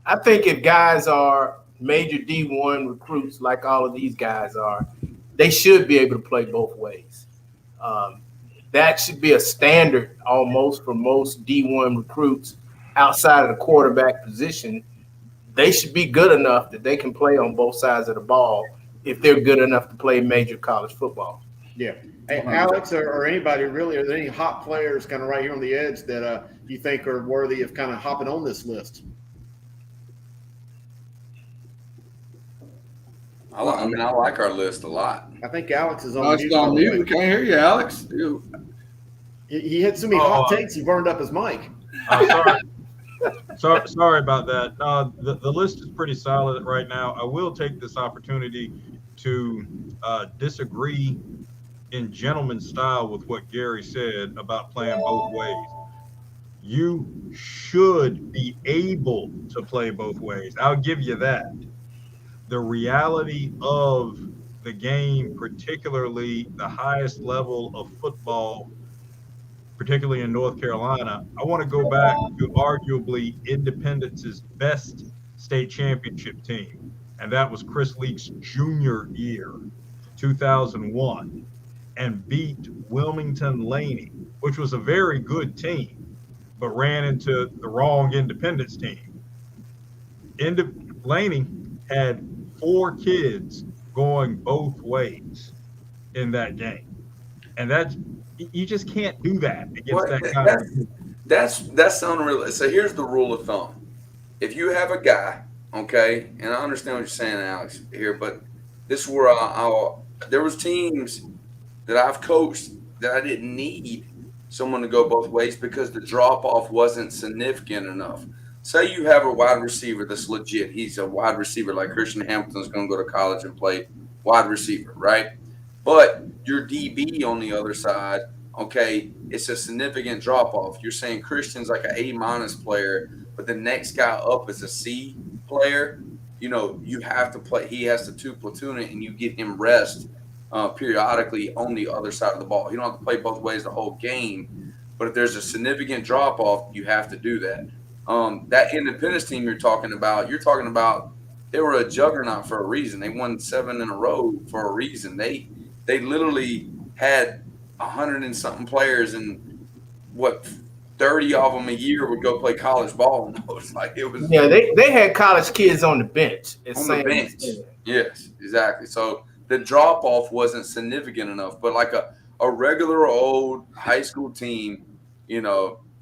I think if guys are major D1 recruits like all of these guys are, they should be able to play both ways. That should be a standard almost for most D1 recruits outside of the quarterback position. They should be good enough that they can play on both sides of the ball if they're good enough to play major college football. Yeah. Hey, Alex, or anybody really, are there any hot players kind of right here on the edge that you think are worthy of kind of hopping on this list? I like our list a lot. I think Alex is on mute. On mute. We can't hear you, Alex. He had so many hot takes, he burned up his mic. Sorry about that. The list is pretty solid right now. I will take this opportunity to disagree in gentleman's style with what Gary said about playing both ways. You should be able to play both ways. I'll give you that. The reality of the game, particularly the highest level of football, particularly in North Carolina, I want to go back to arguably Independence's best state championship team, and that was Chris Leak's junior year, 2001, and beat Wilmington Laney, which was a very good team, but ran into the wrong Independence team. Laney had 4 kids going both ways in that game, and that's, you just can't do that against that kind of. That's unreal. So here's the rule of thumb: if you have a guy, okay, and I understand what you're saying, Alex, here, but this is where there was teams that I've coached that I didn't need someone to go both ways because the drop off wasn't significant enough. Say you have a wide receiver that's legit. He's a wide receiver like Christian Hamilton's going to go to college and play wide receiver, right? But your DB on the other side, okay, it's a significant drop-off. You're saying Christian's like an A- player, but the next guy up is a C player. you have to play. He has to two platoon it, and you get him rest periodically on the other side of the ball. You don't have to play both ways the whole game, but if there's a significant drop off, you have to do that. That Independence team you're talking about they were a juggernaut for a reason. They won 7 in a row for a reason. They literally had 100 and something players, and 30 of them a year would go play college ball. Yeah, they had college kids on the bench. On the bench. Yes, exactly. So the drop off wasn't significant enough, but like a regular old high school team,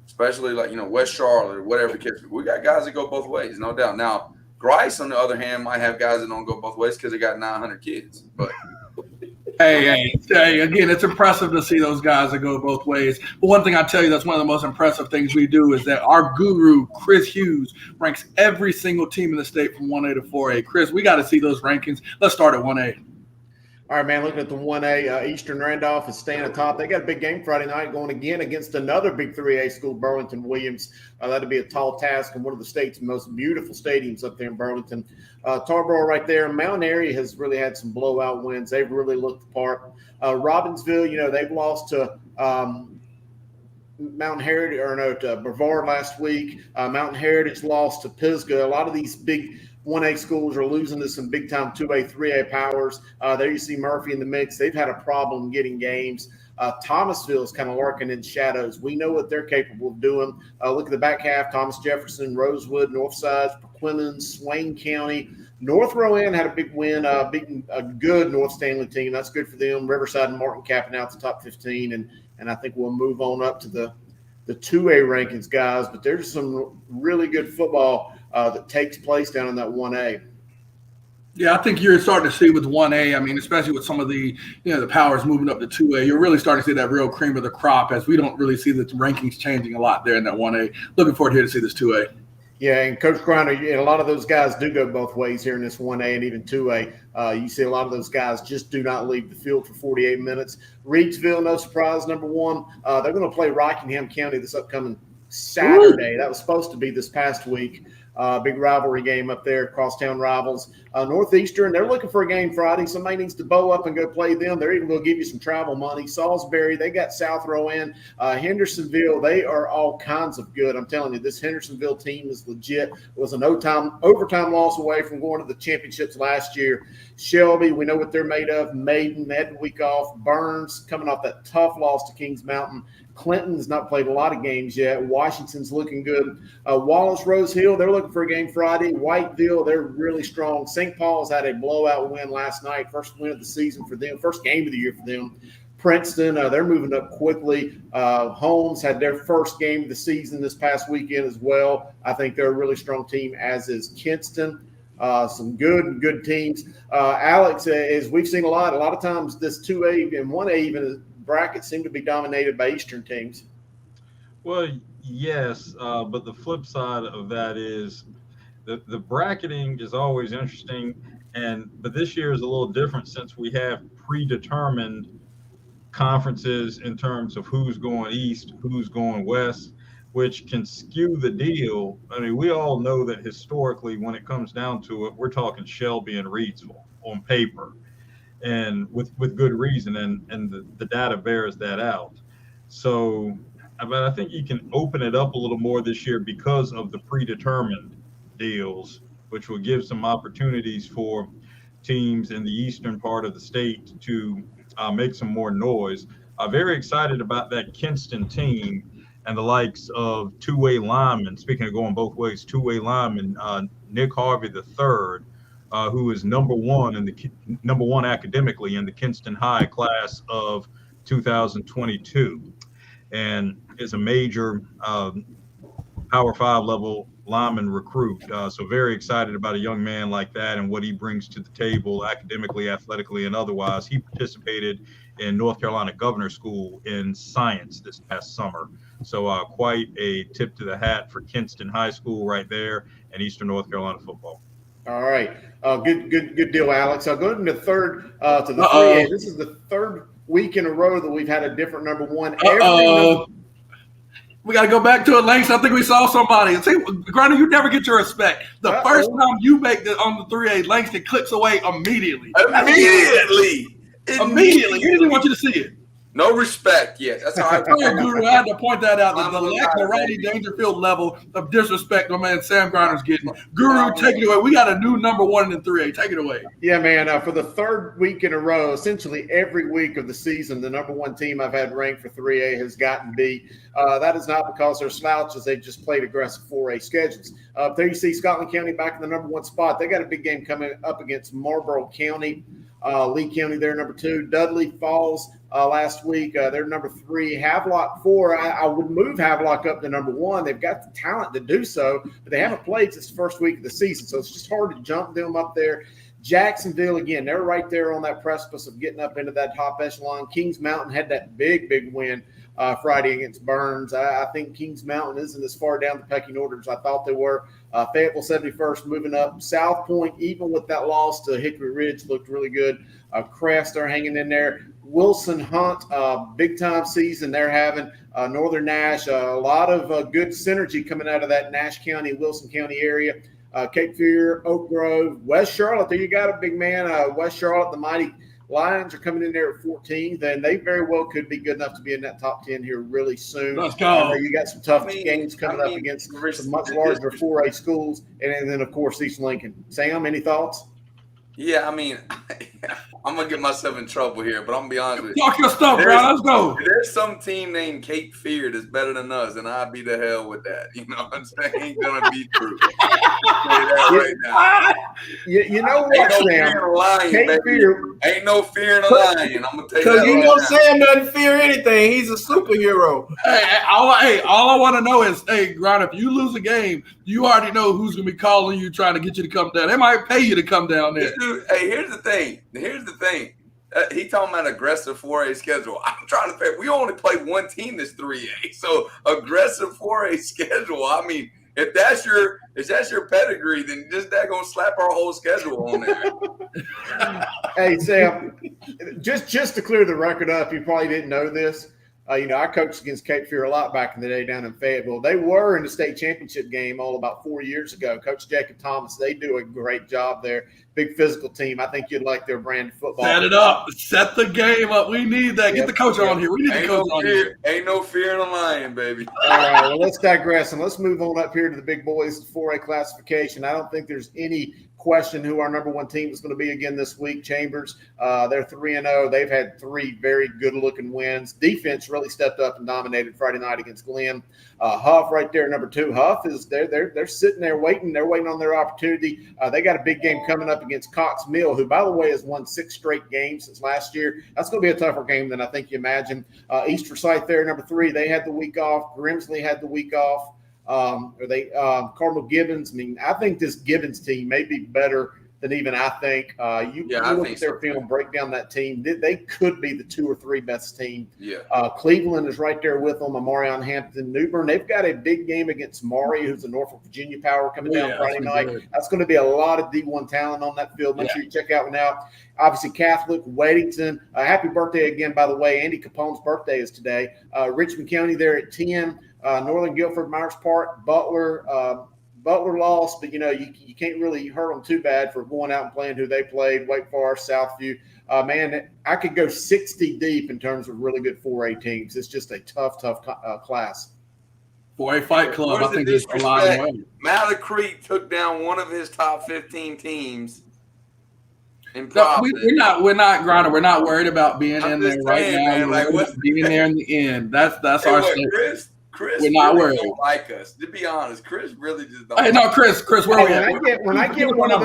especially like West Charlotte or whatever, we got guys that go both ways, no doubt. Now, Grice, on the other hand, might have guys that don't go both ways because they got 900 kids. But Hey, again, it's impressive to see those guys that go both ways. But one thing I tell you that's one of the most impressive things we do is that our guru, Chris Hughes, ranks every single team in the state from 1A to 4A. Chris, we got to see those rankings. Let's start at 1A. All right, man, looking at the 1A, Eastern Randolph is staying atop. They got a big game Friday night going again against another big 3A school, Burlington Williams. That'll be a tall task in one of the state's most beautiful stadiums up there in Burlington. Tarboro right there. Mountain area has really had some blowout wins. They've really looked the part. Robbinsville, they've lost to Mountain Heritage, to Brevard last week. Mountain Heritage lost to Pisgah. A lot of these big 1A schools are losing to some big-time 2A, 3A powers. There you see Murphy in the mix. They've had a problem getting games. Thomasville is kind of lurking in shadows. We know what they're capable of doing. Look at the back half. Thomas Jefferson, Rosewood, Northside, Perquimans, Swain County. North Rowan had a big win, beating a good North Stanley team. That's good for them. Riverside and Martin capping out the top 15, and I think we'll move on up to the 2A rankings, guys. But there's some really good football that takes place down in that 1A. Yeah, I think you're starting to see with 1A, I mean, especially with some of the, the powers moving up to 2A, you're really starting to see that real cream of the crop, as we don't really see the rankings changing a lot there in that 1A. Looking forward here to see this 2A. Yeah, and Coach Griner, a lot of those guys do go both ways here in this 1A and even 2A. You see a lot of those guys just do not leave the field for 48 minutes. Reedsville, no surprise, number one. They're going to play Rockingham County this upcoming Saturday. Ooh. That was supposed to be this past week. Big rivalry game up there, crosstown rivals. Northeastern, they're looking for a game Friday. Somebody needs to bow up and go play them. They're even going to give you some travel money. Salisbury, they got South Rowan. Hendersonville, they are all kinds of good. I'm telling you, this Hendersonville team is legit. It was an overtime loss away from going to the championships last year. Shelby, we know what they're made of. Maiden, they had a week off. Burns, coming off that tough loss to Kings Mountain. Clinton's not played a lot of games yet. Washington's looking good. Wallace Rose Hill, they're looking for a game Friday. Whiteville, they're really strong. St. Paul's had a blowout win last night. First win of the season for them. First game of the year for them. Princeton, they're moving up quickly. Holmes had their first game of the season this past weekend as well. I think they're a really strong team, as is Kinston. Some good teams. Alex, as we've seen a lot of times this 2A and 1A even brackets seem to be dominated by Eastern teams. Well, yes, but the flip side of that is the bracketing is always interesting, but this year is a little different since we have predetermined conferences in terms of who's going east, who's going west, which can skew the deal. I mean, we all know that historically, when it comes down to it, we're talking Shelby and Reedsville on paper, and with good reason, and the data bears that out. So, but I think you can open it up a little more this year because of the predetermined deals, which will give some opportunities for teams in the eastern part of the state to make some more noise. Very excited about that Kinston team and the likes of two-way linemen. Speaking of going both ways, two-way lineman Nick Harvey III, who is number one academically in the Kinston High class of 2022, and is a major Power 5 level lineman recruit. So very excited about a young man like that and what he brings to the table academically, athletically, and otherwise. He participated in North Carolina Governor School in science this past summer. So quite a tip to the hat for Kinston High School right there and Eastern North Carolina football. All right. Good deal, Alex. I'll go into the third to the 3A. This is the third week in a row that we've had a different number one. We got to go back to it, Langston. I think we saw somebody. See, Grinder, you never get your respect. The first time you make it on the 3A, Langston clicks away immediately. Immediately. He didn't even want you to see it. No respect yet. That's how I feel. Guru, I had to point that out. The lack of Rodney Dangerfield level of disrespect my man Sam Grinder's getting. Guru, take it away. We got a new number 1 in 3A. Take it away. Yeah, man. For the third week in a row, essentially every week of the season, the number 1 team I've had ranked for 3A has gotten beat. That is not because they're slouches. They've just played aggressive 4A schedules. There you see Scotland County back in the number 1 spot. They got a big game coming up against Marlboro County. Lee County, they're number 2. Dudley Falls last week, they're number 3. Havelock 4. I would move Havelock up to number 1. They've got the talent to do so, but they haven't played since the first week of the season, so it's just hard to jump them up there. Jacksonville, again, they're right there on that precipice of getting up into that top echelon. Kings Mountain had that big win Friday against Burns. I think Kings Mountain isn't as far down the pecking order as I thought they were. Fayetteville 71st moving up. South Point, even with that loss to Hickory Ridge, looked really good. Crest are hanging in there. Wilson Hunt, big time season they're having. Northern Nash, a lot of good synergy coming out of that Nash County, Wilson County area. Cape Fear, Oak Grove, West Charlotte. There you got a big man. West Charlotte, the Mighty Lions are coming in there at 14th, then they very well could be good enough to be in that top 10 here really soon. Let's go. You got some tough games coming up against some much larger 4A schools, and then, of course, East Lincoln. Sam, any thoughts? Yeah, I mean, I'm going to get myself in trouble here, but I'm going to be honest with you. Talk your stuff, bro. Let's go. If there's some team named Cape Fear that's better than us, and I'd be the hell with that. You know what I'm saying? Ain't going to be true. Right now. You know what, Sam? Cape Fear. Ain't no fear in a lion. I'm going to tell you that. Because you know Sam doesn't fear anything. He's a superhero. All I want to know is, hey, Grinder, if you lose a game, you already know who's going to be calling you, trying to get you to come down. They might pay you to come down there. Dude, hey, here's the thing. He talking about aggressive 4A schedule. I'm trying to pay. We only play one team this 3A. So aggressive 4A schedule. I mean, if that's your pedigree, then just that gonna slap our whole schedule on there. Hey, Sam, just to clear the record up, you probably didn't know this. I coached against Cape Fear a lot back in the day down in Fayetteville. They were in the state championship game all about 4 years ago. Coach Jacob Thomas, they do a great job there. Big physical team. I think you'd like their brand of football. Set it up. Set the game up. We need that. Get the coach on here. We need the coach on here. Ain't no fear in a lion, baby. All right, well, let's digress, and let's move on up here to the big boys 4A classification. I don't think there's any question who our number 1 team is going to be again this week. Chambers, they're 3-0. They've had 3 very good-looking wins. Defense really stepped up and dominated Friday night against Glenn. Huff right there, number 2. Huff is they're sitting there waiting. They're waiting on their opportunity. They got a big game coming up against Cox Mill, who, by the way, has won 6 straight games since last year. That's going to be a tougher game than I think you imagine. East Forsyth there, number 3. They had the week off. Grimsley had the week off. Cardinal Gibbons. I mean, I think this Gibbons team may be better than even I think. You look at their film, break down that team. They could be the 2 or 3 best team. Yeah. Cleveland is right there with them. Marion Hampton, Newbern. They've got a big game against Maury, who's the Norfolk Virginia Power coming down Friday night. Good. That's going to be a lot of D1 talent on that field. Make sure you check out one out. Obviously, Catholic, Weddington. Happy birthday again, by the way. Andy Capone's birthday is today. Richmond County there at 10. Northern Guilford, Myers Park, Butler. Butler lost, but, you can't really hurt them too bad for going out and playing who they played, Wake Forest, Southview. Man, I could go 60 deep in terms of really good 4A teams. It's just a tough class. 4A Fight Club, I think there's a lot of way. Mallet Creek took down one of his top 15 teams. No, we're not Grinder. We're not worried about being in there right now. Man, being there in the end. That's our Chris, we're not really worried. Don't like us. To be honest, Chris really just don't. Hey, no, Chris, where we at? When I get one of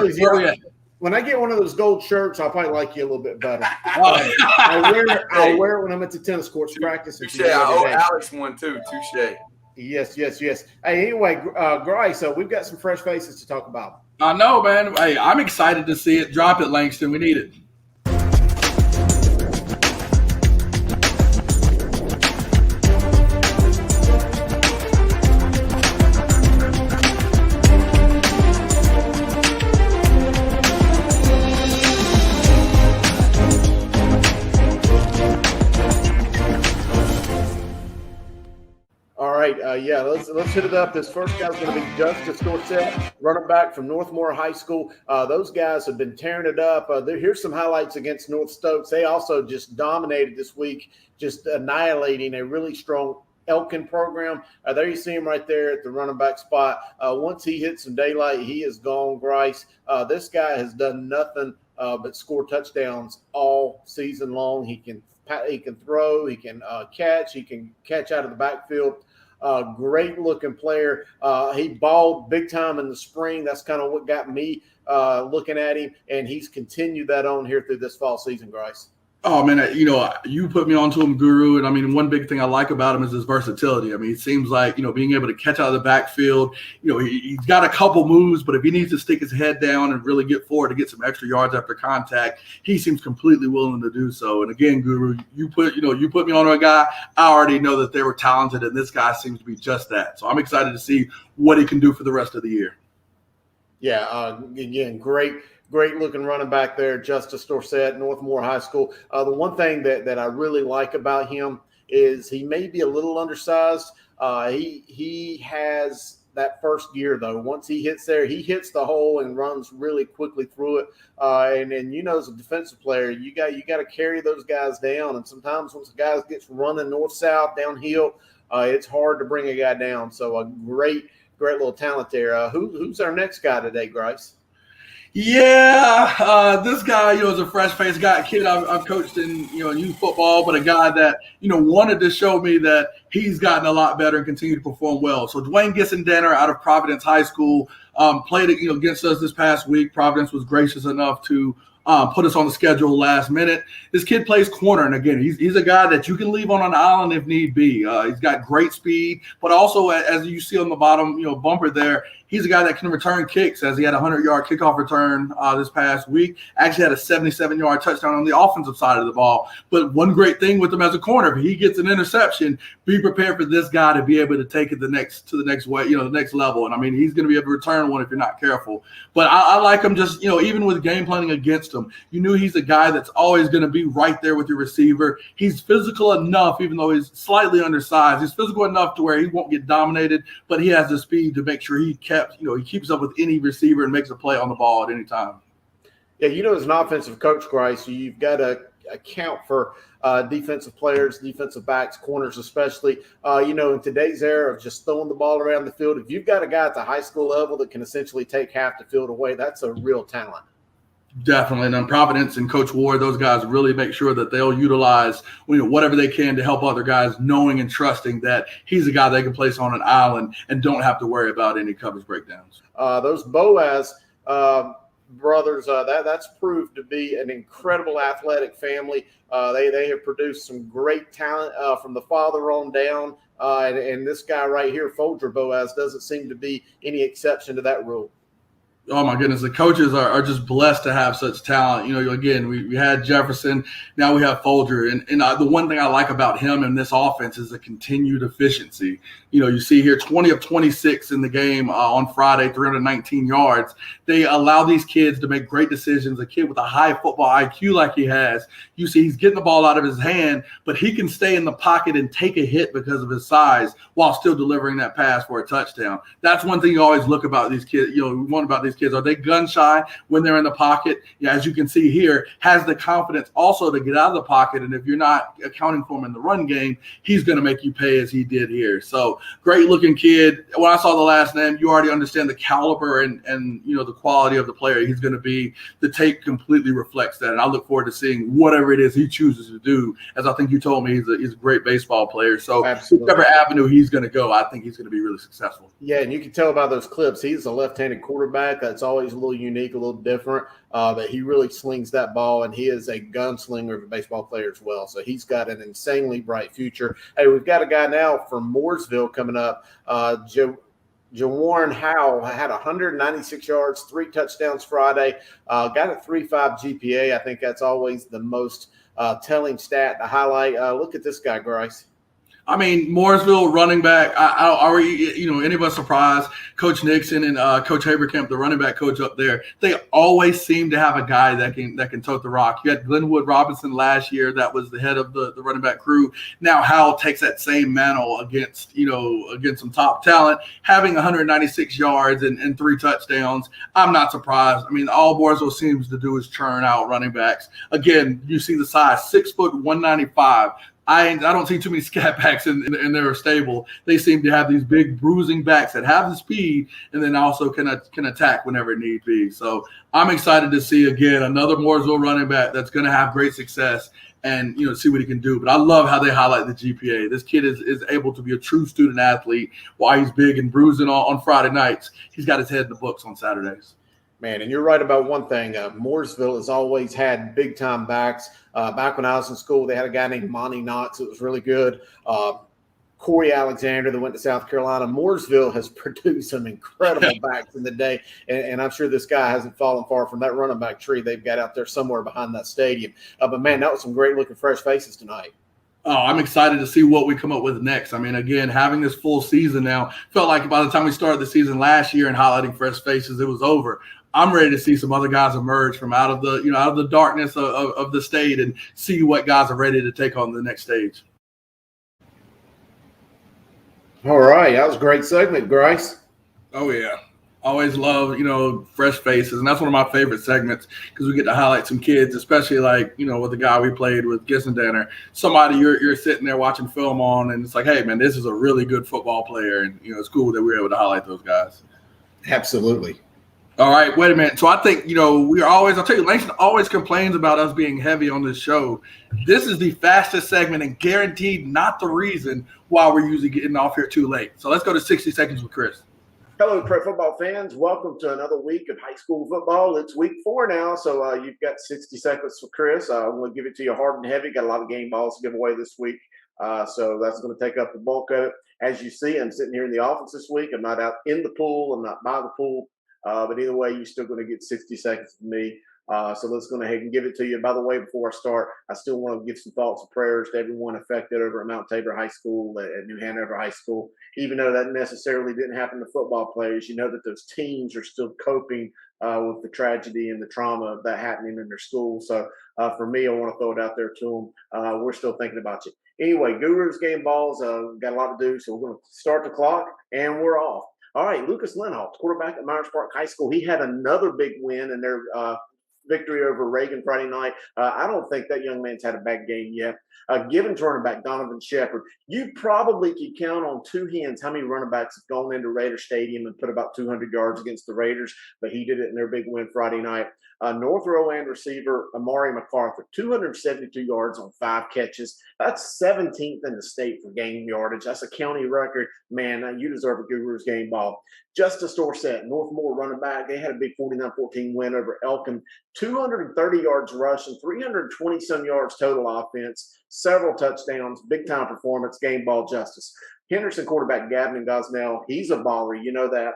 those gold shirts, I'll probably like you a little bit better. I'll wear it when I'm at the tennis courts practice. Touche. I owe Alex one too. Touche. Yes. Hey, anyway, Grice, so we've got some fresh faces to talk about. I know, man. Hey, I'm excited to see it. Drop it, Langston. We need it. All right, Yeah, let's hit it up. This first guy's going to be Justice Dorsett, running back from Northmore High School. Those guys have been tearing it up. Here's some highlights against North Stokes. They also just dominated this week, just annihilating a really strong Elkin program. There you see him right there at the running back spot. Once he hits some daylight, he is gone, Grice. This guy has done nothing but score touchdowns all season long. He can throw, he can catch out of the backfield. Great looking player. He balled big time in the spring. That's kind of what got me looking at him, and he's continued that on here through this fall season, Grice. Oh, man, you put me onto him, Guru. And, I mean, one big thing I like about him is his versatility. I mean, it seems like, being able to catch out of the backfield, he's got a couple moves, but if he needs to stick his head down and really get forward to get some extra yards after contact, he seems completely willing to do so. And, again, Guru, you put me on a guy, I already know that they were talented, and this guy seems to be just that. So I'm excited to see what he can do for the rest of the year. Yeah, again, great looking running back there, Justice Dorsett, Northmore High School. The one thing that I really like about him is he may be a little undersized. He has that first gear, though. Once he hits there, he hits the hole and runs really quickly through it. And as a defensive player, you got to carry those guys down. And sometimes once a guy gets running north-south, downhill, it's hard to bring a guy down. So a great little talent there. Who's our next guy today, Grice? Yeah, this guy, is a fresh-faced kid I've coached in, youth football, but a guy that, wanted to show me that he's gotten a lot better and continued to perform well. So Dwayne Gissendenner out of Providence High School played, against us this past week. Providence was gracious enough to put us on the schedule last minute. This kid plays corner, and again, he's a guy that you can leave on an island if need be. He's got great speed, but also, as you see on the bottom, bumper there, he's a guy that can return kicks, as he had a 100-yard kickoff return this past week. Actually had a 77-yard touchdown on the offensive side of the ball. But one great thing with him as a corner, if he gets an interception, be prepared for this guy to be able to take it the next level. And I mean, he's going to be able to return one if you're not careful. But I like him just, even with game planning against him, you knew he's a guy that's always going to be right there with your receiver. He's physical enough, even though he's slightly undersized. He's physical enough to where he won't get dominated, but he has the speed to make sure he keeps up with any receiver and makes a play on the ball at any time. Yeah, as an offensive coach, Grice, you've got to account for defensive players, defensive backs, corners especially. In today's era of just throwing the ball around the field, if you've got a guy at the high school level that can essentially take half the field away, that's a real talent. Definitely. And then Providence and Coach Ward, those guys really make sure that they'll utilize whatever they can to help other guys, knowing and trusting that he's a guy they can place on an island and don't have to worry about any coverage breakdowns. Those Boaz brothers, that's proved to be an incredible athletic family. They have produced some great talent from the father on down. And this guy right here, Folger Boaz, doesn't seem to be any exception to that rule. Oh, my goodness. The coaches are just blessed to have such talent. Again, we had Jefferson. Now we have Folger. And the one thing I like about him in this offense is the continued efficiency. You see here 20 of 26 in the game on Friday, 319 yards. They allow these kids to make great decisions. A kid with a high football IQ like he has, you see he's getting the ball out of his hand, but he can stay in the pocket and take a hit because of his size while still delivering that pass for a touchdown. That's one thing you always look about these kids, want about these kids. Are they gun shy when they're in the pocket? Yeah, as you can see here, has the confidence also to get out of the pocket. And if you're not accounting for him in the run game, he's going to make you pay as he did here. So great looking kid. When I saw the last name, you already understand the caliber and the quality of the player he's going to be. The tape completely reflects that. And I look forward to seeing whatever it is he chooses to do. As I think you told me, he's a great baseball player. So whichever avenue he's going to go, I think he's going to be really successful. Yeah, and you can tell by those clips, he's a left-handed quarterback. That's always a little unique, a little different, but he really slings that ball, and he is a gunslinger of a baseball player as well. So he's got an insanely bright future. Hey, we've got a guy now from Mooresville coming up. Jawarn Howell had 196 yards, 3 touchdowns Friday, got a 3.5 GPA. I think that's always the most telling stat to highlight. Look at this guy, Grice. I mean, Mooresville running back. Are we, any of us surprised? Coach Nixon and Coach Haberkamp, the running back coach up there, they always seem to have a guy that can tote the rock. You had Glenwood Robinson last year, that was the head of the running back crew. Now Howell takes that same mantle against some top talent, having 196 yards and 3 touchdowns. I'm not surprised. I mean, all Mooresville seems to do is churn out running backs. Again, you see the size, 6 foot 195. I don't see too many scat backs in their stable. They seem to have these big bruising backs that have the speed and then also can attack whenever need be. So I'm excited to see, again, another Mooresville running back that's going to have great success and, see what he can do. But I love how they highlight the GPA. This kid is able to be a true student athlete while he's big and bruising on Friday nights. He's got his head in the books on Saturdays. Man, and you're right about one thing. Mooresville has always had big-time backs. Back when I was in school, they had a guy named Monty Knox that was really good. Corey Alexander that went to South Carolina. Mooresville has produced some incredible backs in the day, and I'm sure this guy hasn't fallen far from that running back tree they've got out there somewhere behind that stadium. But, man, that was some great-looking fresh faces tonight. Oh, I'm excited to see what we come up with next. I mean, again, having this full season now, felt like by the time we started the season last year and highlighting fresh faces, it was over. I'm ready to see some other guys emerge from out of the darkness of the state and see what guys are ready to take on the next stage. All right, that was a great segment, Grice. Oh yeah, always love fresh faces, and that's one of my favorite segments because we get to highlight some kids, especially like with the guy we played with Gissendanner, somebody you're sitting there watching film on, and it's like, hey man, this is a really good football player, and it's cool that we were able to highlight those guys. Absolutely. All right, wait a minute. So I think, I'll tell you, Langston always complains about us being heavy on this show. This is the fastest segment and guaranteed not the reason why we're usually getting off here too late. So let's go to 60 Seconds with Chris. Hello, pro football fans. Welcome to another week of high school football. It's week 4 now, so you've got 60 seconds for Chris. I'm going to give it to you hard and heavy. Got a lot of game balls to give away this week, so that's going to take up the bulk of it. As you see, I'm sitting here in the office this week. I'm not out in the pool. I'm not by the pool. But either way, you're still going to get 60 seconds from me. So let's go ahead and give it to you. By the way, before I start, I still want to give some thoughts and prayers to everyone affected over at Mount Tabor High School, at New Hanover High School. Even though that necessarily didn't happen to football players, you know that those teams are still coping with the tragedy and the trauma of that happening in their school. So for me, I want to throw it out there to them. We're still thinking about you. Anyway, Gurus game balls, got a lot to do, so we're going to start the clock, and we're off. All right, Lucas Lenholt, quarterback at Myers Park High School. He had another big win in their victory over Reagan Friday night. I don't think that young man's had a bad game yet. Given running back Donovan Shepard, you probably could count on 2 hands how many running backs have gone into Raider Stadium and put about 200 yards against the Raiders, but he did it in their big win Friday night. North Rowan receiver Amari MacArthur, 272 yards on 5 catches. That's 17th in the state for game yardage. That's a county record. Man, you deserve a Guru's game ball. Justice Dorsett, Northmore running back, they had a big 49-14 win over Elkin. 230 yards rushing, 320-some yards total offense, several touchdowns, big-time performance, game ball Justice. Henderson quarterback Gavin Gosnell, he's a baller. You know that.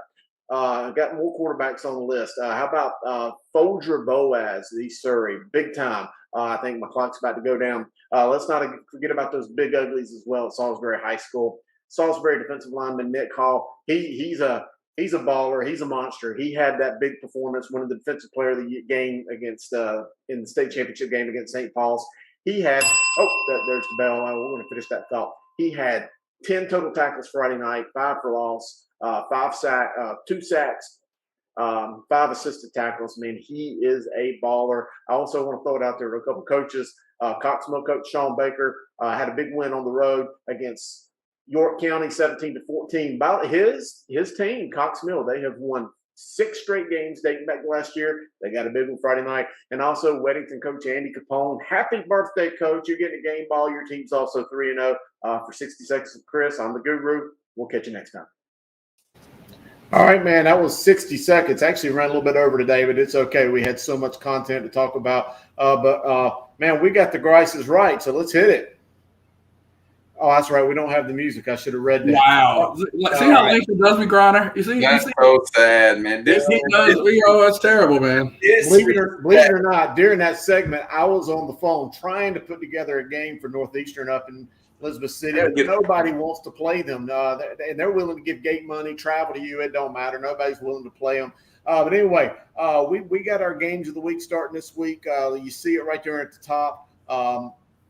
Got more quarterbacks on the list. How about Folger Boaz, East Surrey, big time. I think my clock's about to go down. Let's not forget about those big uglies as well at Salisbury High School. Salisbury defensive lineman Nick Hall, he's a baller. He's a monster. He had that big performance, winning the defensive player of the game against in the state championship game against St. Paul's. He had there's the bell. We're going to finish that thought. He had 10 total tackles Friday night, 5 for loss. 2 sacks, 5 assisted tackles. I mean, he is a baller. I also want to throw it out there to a couple coaches. Cox Mill coach Sean Baker had a big win on the road against York County, 17-14. About his team, Cox Mill, they have won 6 straight games dating back to last year. They got a big one Friday night. And also Weddington coach Andy Capone. Happy birthday, coach. You're getting a game ball. Your team's also 3-0. For 60 seconds with Chris, I'm the Guru. We'll catch you next time. All right, man, that was 60 seconds. Actually ran a little bit over today, but it's okay. We had so much content to talk about. Man, we got the Grices right, so let's hit it. Oh, that's right. We don't have the music. I should have read that. Wow. See how Langston does me, Griner? You see? That's so sad, man. That's terrible, man. Believe it or not, during that segment, I was on the phone trying to put together a game for Northeastern up in Elizabeth City. Nobody wants to play them, and they're willing to give gate money, travel to you. It don't matter. Nobody's willing to play them. But anyway, we got our games of the week starting this week. You see it right there at the top.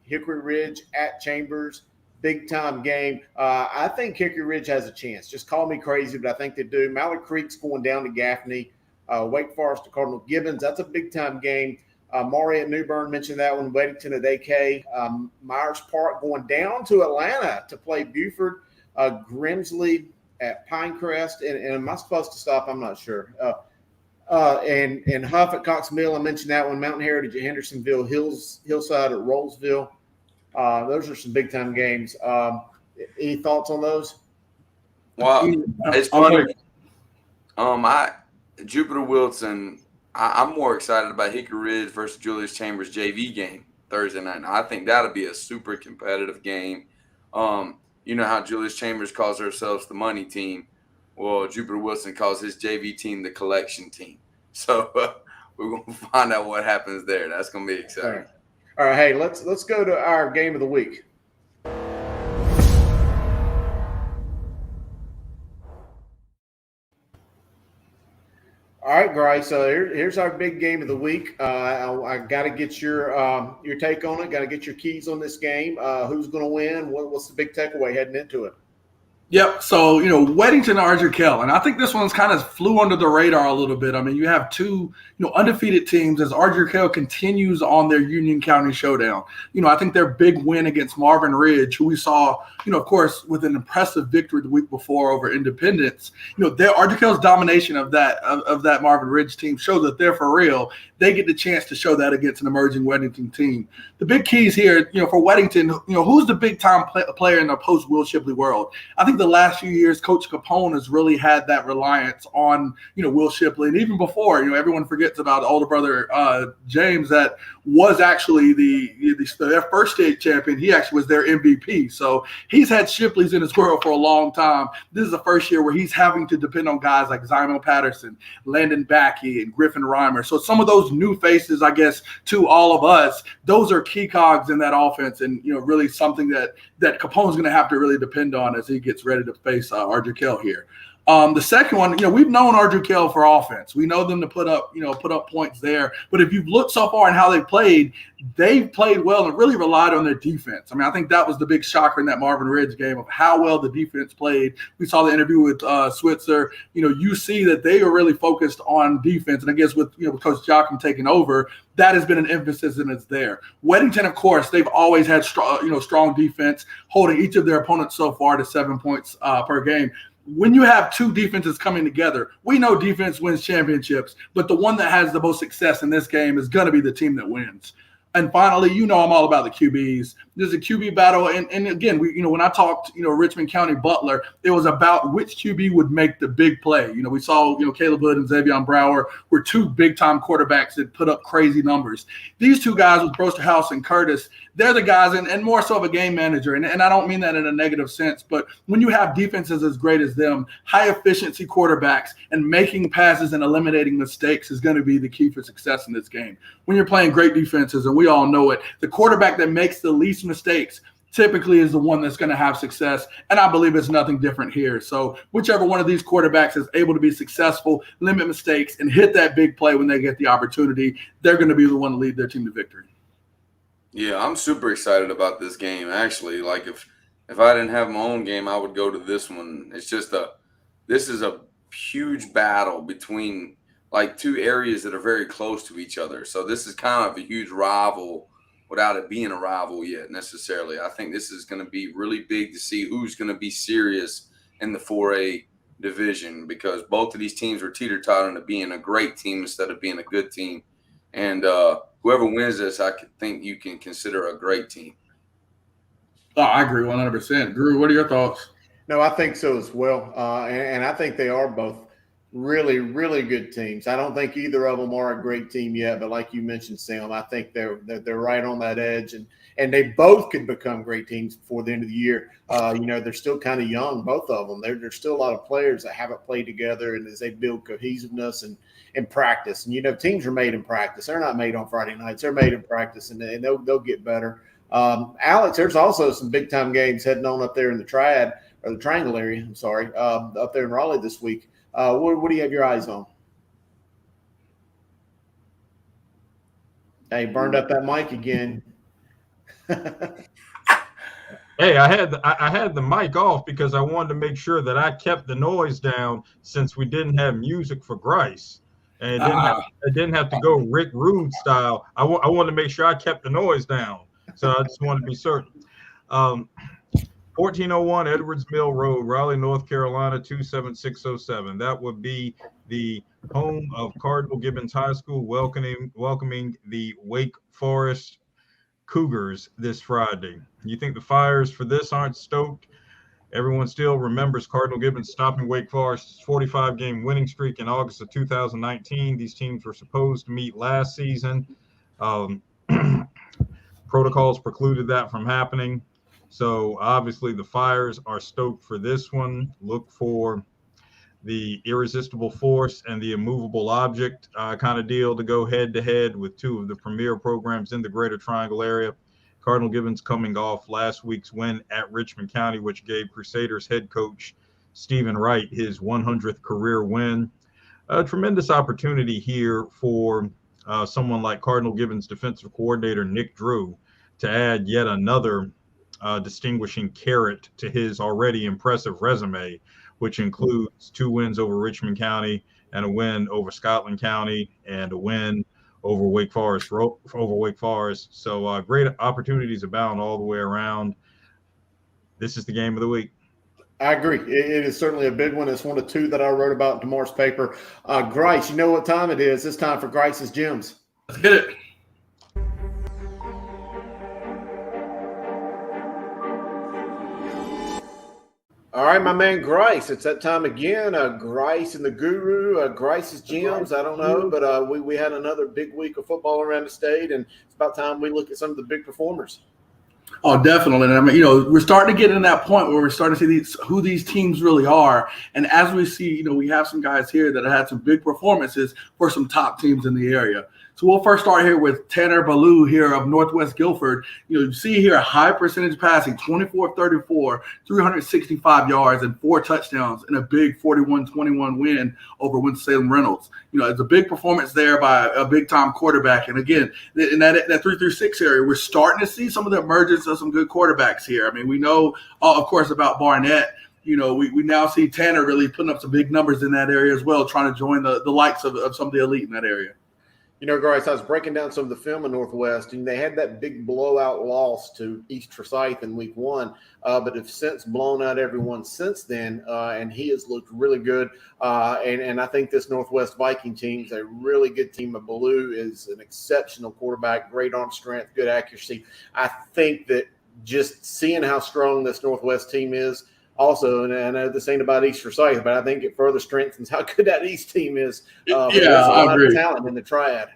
Hickory Ridge at Chambers, big time game. I think Hickory Ridge has a chance. Just call me crazy, but I think they do. Mallard Creek's going down to Gaffney. Wake Forest to Cardinal Gibbons. That's a big time game. Maury at New Bern mentioned that one. Weddington at AK. Myers Park going down to Atlanta to play Buford. Grimsley at Pinecrest. And am I supposed to stop? I'm not sure. And Huff at Cox Mill. I mentioned that one. Mountain Heritage at Hendersonville. Hillside at Rollsville. Those are some big time games. Any thoughts on those? Well, it's funny. Jupiter Wilson. I'm more excited about Hickory Ridge versus Julius Chambers JV game Thursday night. Now, I think that'll be a super competitive game. You know how Julius Chambers calls ourselves the money team. Well, Jupiter Wilson calls his JV team the collection team. So we're going to find out what happens there. That's going to be exciting. All right. Hey, let's go to our game of the week. All right, Grice. So here's our big game of the week. I got to get your take on it. Got to get your keys on this game. Who's going to win? What's the big takeaway heading into it? Yep. So, Weddington, Ardrey-Kell. And I think this one's kind of flew under the radar a little bit. I mean, you have two, undefeated teams as Ardrey-Kell continues on their Union County showdown. I think their big win against Marvin Ridge, who we saw, of course, with an impressive victory the week before over Independence, their Ardrey-Kell's domination of that Marvin Ridge team shows that they're for real. They get the chance to show that against an emerging Weddington team. The big keys here, for Weddington, who's the big time player in the post Will Shipley world? I think the last few years, Coach Capone has really had that reliance on, Will Shipley. And even before, everyone forgets about older brother James that was actually their first state champion. He actually was their MVP. So he's had Shipleys in his world for a long time. This is the first year where he's having to depend on guys like Zymo Patterson, Landon Backey, and Griffin Reimer. So some of those new faces, I guess, to all of us, those are key cogs in that offense and, really something that Capone's going to have to really depend on as he gets ready to face Ardrey-Kell here. The second one, we've known Ardrey-Kell for offense. We know them to put up points there. But if you've looked so far in how they've played well and really relied on their defense. I mean, I think that was the big shocker in that Marvin Ridge game of how well the defense played. We saw the interview with Switzer. You see that they are really focused on defense. And I guess with Coach Joachim taking over, that has been an emphasis and it's there. Weddington, of course, they've always had strong defense, holding each of their opponents so far to 7 points per game. When you have two defenses coming together, we know defense wins championships, but the one that has the most success in this game is going to be the team that wins. And finally, I'm all about the QBs. There's a QB battle. And again, when I talked, Richmond County Butler, it was about which QB would make the big play. We saw, Caleb Hood and Xavier Brower were two big-time quarterbacks that put up crazy numbers. These two guys with Brosterhouse and Curtis, they're the guys and more so of a game manager. And I don't mean that in a negative sense, but when you have defenses as great as them, high-efficiency quarterbacks, and making passes and eliminating mistakes is going to be the key for success in this game. When you're playing great defenses, and we all know it, the quarterback that makes the least mistakes typically is the one that's going to have success, and I believe it's nothing different here. So whichever one of these quarterbacks is able to be successful, limit mistakes, and hit that big play when they get the opportunity, they're going to be the one to lead their team to victory. Yeah, I'm super excited about this game. Actually, like if I didn't have my own game, I would go to this one. It's just this is a huge battle between like two areas that are very close to each other. So this is kind of a huge rival without it being a rival yet necessarily. I think this is going to be really big to see who's going to be serious in the 4A division because both of these teams are teeter-tottering to being a great team instead of being a good team. And whoever wins this, I think you can consider a great team. Oh, I agree 100%. Drew, what are your thoughts? No, I think so as well. And I think they are both really, really good teams. I don't think either of them are a great team yet, but like you mentioned, Sam, I think they're right on that edge, and they both could become great teams before the end of the year. They're still kind of young, both of them. There's still a lot of players that haven't played together, and as they build cohesiveness and practice, and teams are made in practice. They're not made on Friday nights. They're made in practice, and they'll get better. Alex, there's also some big time games heading on up there in the Triad or the Triangle area. I'm sorry, up there in Raleigh this week. What do you have your eyes on? Hey, burned up that mic again. Hey, I had the mic off because I wanted to make sure that I kept the noise down since we didn't have music for Grice, and it didn't have to go Rick Rude style. I wanted to make sure I kept the noise down, so I just wanted to be certain. 1401 Edwards Mill Road, Raleigh, North Carolina 27607. That would be the home of Cardinal Gibbons High School, welcoming the Wake Forest Cougars this Friday. You think the Fires for this aren't stoked? Everyone still remembers Cardinal Gibbons stopping Wake Forest's 45-game winning streak in August of 2019. These teams were supposed to meet last season. Protocols precluded that from happening. So obviously the Fires are stoked for this one. Look for the Irresistible Force and the Immovable Object kind of deal to go head-to-head with two of the premier programs in the Greater Triangle area. Cardinal Gibbons coming off last week's win at Richmond County, which gave Crusaders head coach Stephen Wright his 100th career win. A tremendous opportunity here for someone like Cardinal Gibbons defensive coordinator Nick Drew to add yet another distinguishing carrot to his already impressive resume, which includes 2 wins over Richmond County and a win over Scotland County and a win over Wake Forest. So great opportunities abound all the way around. This is the game of the week. I agree. It is certainly a big one. It's one of 2 that I wrote about in tomorrow's paper. Grice, you know what time it is. It's time for Grice's Gems. Let's get it. All right, my man Grice. It's that time again. Grice and the Guru, Grice's Gems. I don't know, but we had another big week of football around the state, and it's about time we look at some of the big performers. Oh, definitely. And I mean, we're starting to get in that point where we're starting to see who these teams really are. And as we see, we have some guys here that have had some big performances for some top teams in the area. So we'll first start here with Tanner Ballou here of Northwest Guilford. You see here a high percentage passing, 24-34, 365 yards and 4 touchdowns in a big 41-21 win over Winston-Salem Reynolds. It's a big performance there by a big-time quarterback. And again, in that 3-6 area, we're starting to see some of the emergence of some good quarterbacks here. I mean, we know, of course, about Barnett. We now see Tanner really putting up some big numbers in that area as well, trying to join the likes of some of the elite in that area. Grice, I was breaking down some of the film in Northwest, and they had that big blowout loss to East Forsyth in week 1, but have since blown out everyone since then, and he has looked really good. And I think this Northwest Viking team is a really good team. Ballou is an exceptional quarterback, great arm strength, good accuracy. I think that just seeing how strong this Northwest team is, also, and I know this ain't about East Forsyth, but I think it further strengthens how good that East team is. There's a lot of talent in the triad.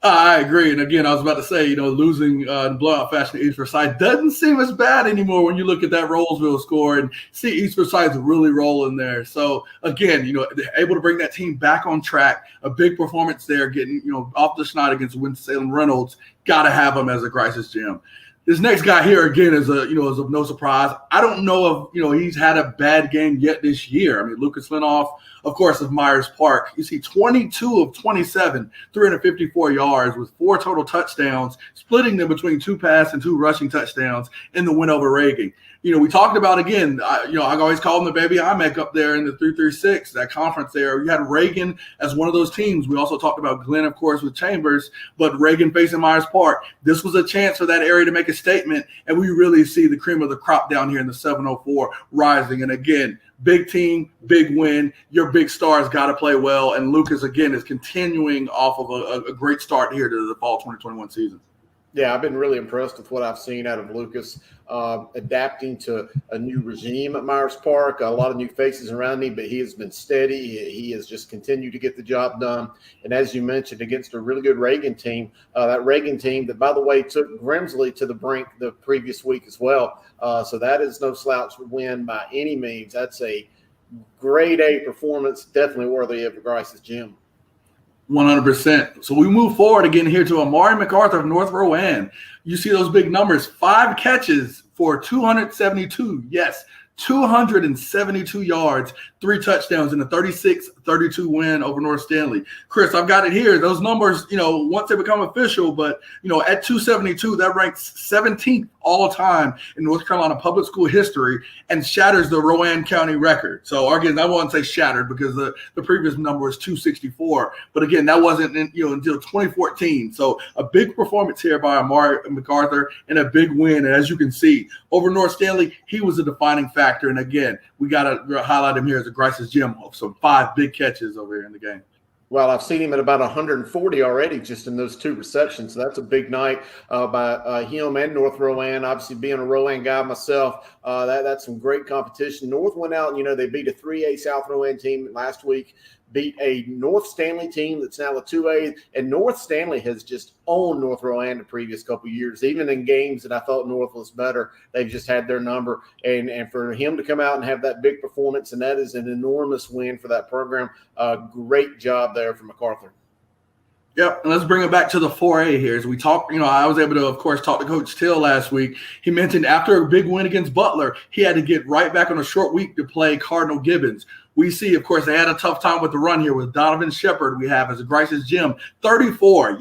I agree. And again, I was about to say, losing in blowout fashion to East Forsyth doesn't seem as bad anymore when you look at that Rollsville score and see East Forsyth really rolling there. So again, able to bring that team back on track, a big performance there, getting, off the schneid against Winston-Salem Reynolds. Got to have him as a Grices Gem. This next guy here, again, is of no surprise. I don't know if, he's had a bad game yet this year. I mean, Lucas Lenovo, of course, of Myers Park. You see 22 of 27, 354 yards with 4 total touchdowns, splitting them between 2 pass and 2 rushing touchdowns in the win over Reagan. We talked about, again, I always call them the baby IMEC up there in the 3-6, that conference there. You had Reagan as one of those teams. We also talked about Glenn, of course, with Chambers, but Reagan facing Myers Park. This was a chance for that area to make a statement, and we really see the cream of the crop down here in the 704 rising. And again, big team, big win. Your big stars got to play well, and Lucas, again, is continuing off of a great start here to the fall 2021 season. Yeah, I've been really impressed with what I've seen out of Lucas, adapting to a new regime at Myers Park, a lot of new faces around him, but he has been steady. He has just continued to get the job done. And as you mentioned, against a really good Reagan team, that Reagan team that, by the way, took Grimsley to the brink the previous week as well. So that is no slouch win by any means. That's a grade A performance, definitely worthy of Grice's Gem. 100%. So we move forward again here to Amari MacArthur of North Rowan. You see those big numbers, 5 catches for 272. Yes, 272 yards, 3 touchdowns in a 36-32 win over North Stanley. Chris, I've got it here. Those numbers, once they become official, but, at 272, that ranks 17th all time in North Carolina public school history and shatters the Rowan County record. So, again, I won't say shattered because the previous number was 264. But, again, that wasn't until 2014. So, a big performance here by Amari MacArthur and a big win. And as you can see, over North Stanley, he was a defining factor. And, again, we got to highlight him here as a Grices Gym. So 5 big catches over here in the game. Well, I've seen him at about 140 already just in those 2 receptions. So that's a big night by him and North Rowan. Obviously, being a Rowan guy myself, that's some great competition. North went out and, they beat a 3A South Rowan team last week, beat a North Stanley team that's now a 2A. And North Stanley has just owned North Rowan the previous couple of years. Even in games that I thought North was better, they've just had their number. And for him to come out and have that big performance, and that is an enormous win for that program. Great job there from MacArthur. Yep, and let's bring it back to the 4A here. As we talk, I was able to, of course, talk to Coach Till last week. He mentioned after a big win against Butler, he had to get right back on a short week to play Cardinal Gibbons. We see, of course, they had a tough time with the run here with Donovan Shepard. We have as a Grices Gym, 34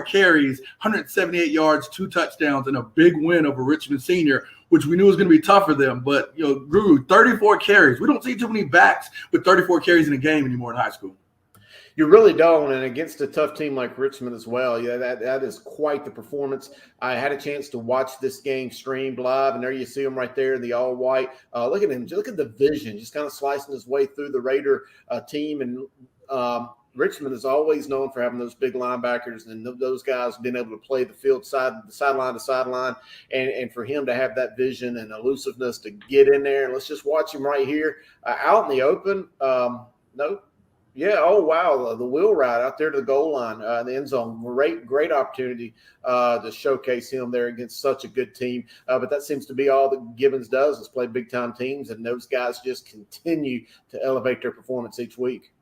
carries, 178 yards, 2 touchdowns, and a big win over Richmond Senior, which we knew was going to be tough for them. But, grew 34 carries. We don't see too many backs with 34 carries in a game anymore in high school. You really don't, and against a tough team like Richmond as well. Yeah, that is quite the performance. I had a chance to watch this game streamed live, and there you see him right there in the all-white. Look at him. Look at the vision, just kind of slicing his way through the Raider team. And Richmond is always known for having those big linebackers and those guys being able to play the field sideline to sideline. And for him to have that vision and elusiveness to get in there. And let's just watch him right here out in the open. Nope. Yeah. Oh, wow. The wheel ride out there to the goal line, the end zone. Great opportunity to showcase him there against such a good team. But that seems to be all that Gibbons does is play big-time teams, and those guys just continue to elevate their performance each week.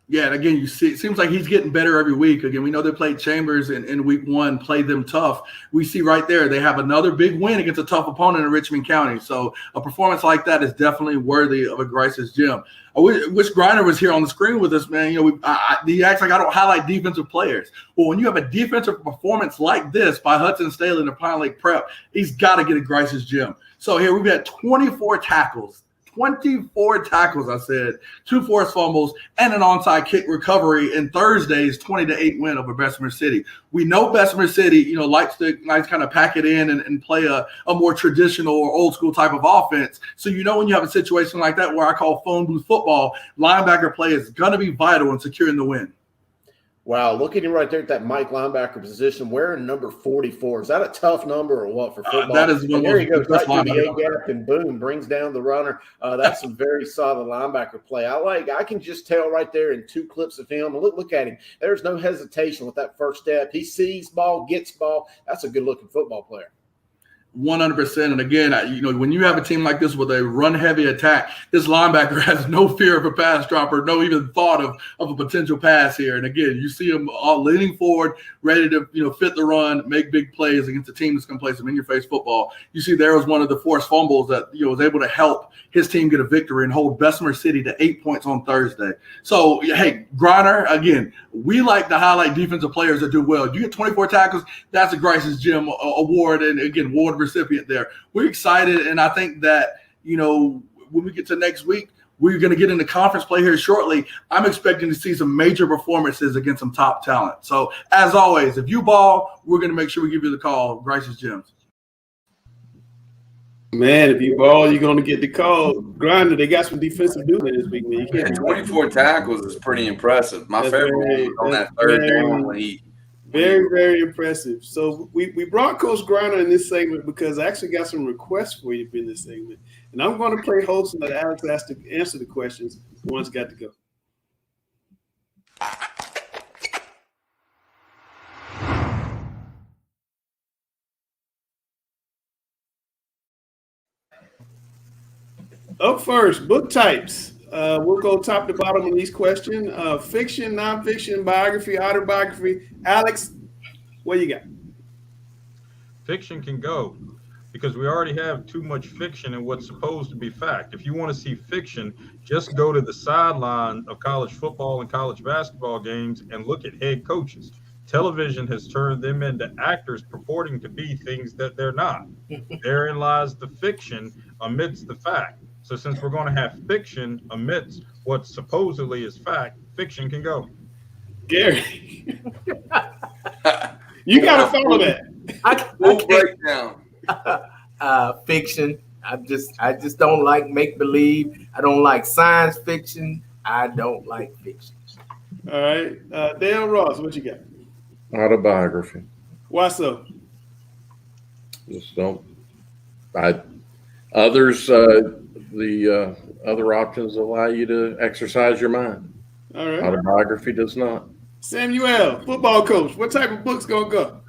Yeah, and again, you see, it seems like he's getting better every week. Again, we know they played Chambers in week 1, played them tough. We see right there they have another big win against a tough opponent in Richmond County. So a performance like that is definitely worthy of a Grices Gym. I wish Griner was here on the screen with us, man. He acts like I don't highlight defensive players. Well, when you have a defensive performance like this by Hudson Staley in the Pine Lake Prep, he's got to get a Grices Gym. So here we've got 24 tackles. 24 tackles, I said, 2 forced fumbles, and an onside kick recovery in Thursday's 20-8 win over Bessemer City. We know Bessemer City, likes to kind of pack it in and play a more traditional or old school type of offense. So when you have a situation like that where I call phone booth football, linebacker play is going to be vital in securing the win. Wow, look at him right there at that Mike linebacker position, wearing number 44. Is that a tough number or what for football? That is one. There he goes right through the A-gap and boom, brings down the runner. That's some very solid linebacker play. I can just tell right there in 2 clips of him. Look at him. There's no hesitation with that first step. He sees ball, gets ball. That's a good-looking football player. 100%. And again, when you have a team like this with a run-heavy attack, this linebacker has no fear of a pass drop or no even thought of a potential pass here. And again, you see him all leaning forward, ready to fit the run, make big plays against a team that's going to play some in-your-face football. You see there was one of the forced fumbles that was able to help his team get a victory and hold Bessemer City to 8 points on Thursday. So, hey, Griner, again, we like to highlight defensive players that do well. You get 24 tackles, that's a Grices Gym award, and again, award recipient there. We're excited, and I think that, when we get to next week, we're going to get into conference play here shortly. I'm expecting to see some major performances against some top talent. So, as always, if you ball, we're going to make sure we give you the call, Grices Gyms. Man, if you ball, you're going to get the call. Grinder, they got some defensive duty this week, man. 24 tackles is pretty impressive. My favorite one was on that third down when he Very, very impressive. So we brought Coach Grinder in this segment because I actually got some requests for you in this segment. And I'm going to play host and let Alex ask to answer the questions. One's got to go. Up first, book types. We'll go top to bottom on these questions. Fiction, nonfiction, biography, autobiography. Alex, what you got? Fiction can go because we already have too much fiction in what's supposed to be fact. If you want to see fiction, just go to the sideline of college football and college basketball games and look at head coaches. Television has turned them into actors purporting to be things that they're not. Therein lies the fiction amidst the fact. So since we're going to have fiction amidst what supposedly is fact, fiction can go. Gary, you got to follow that. Full breakdown. Fiction. I just don't like make believe. I don't like science fiction. I don't like fiction. All right, Dale Ross, what you got? Autobiography. Why so? Just don't. Others, the other options allow you to exercise your mind. All right. Autobiography does not. Samuel, football coach, what type of book's gonna go?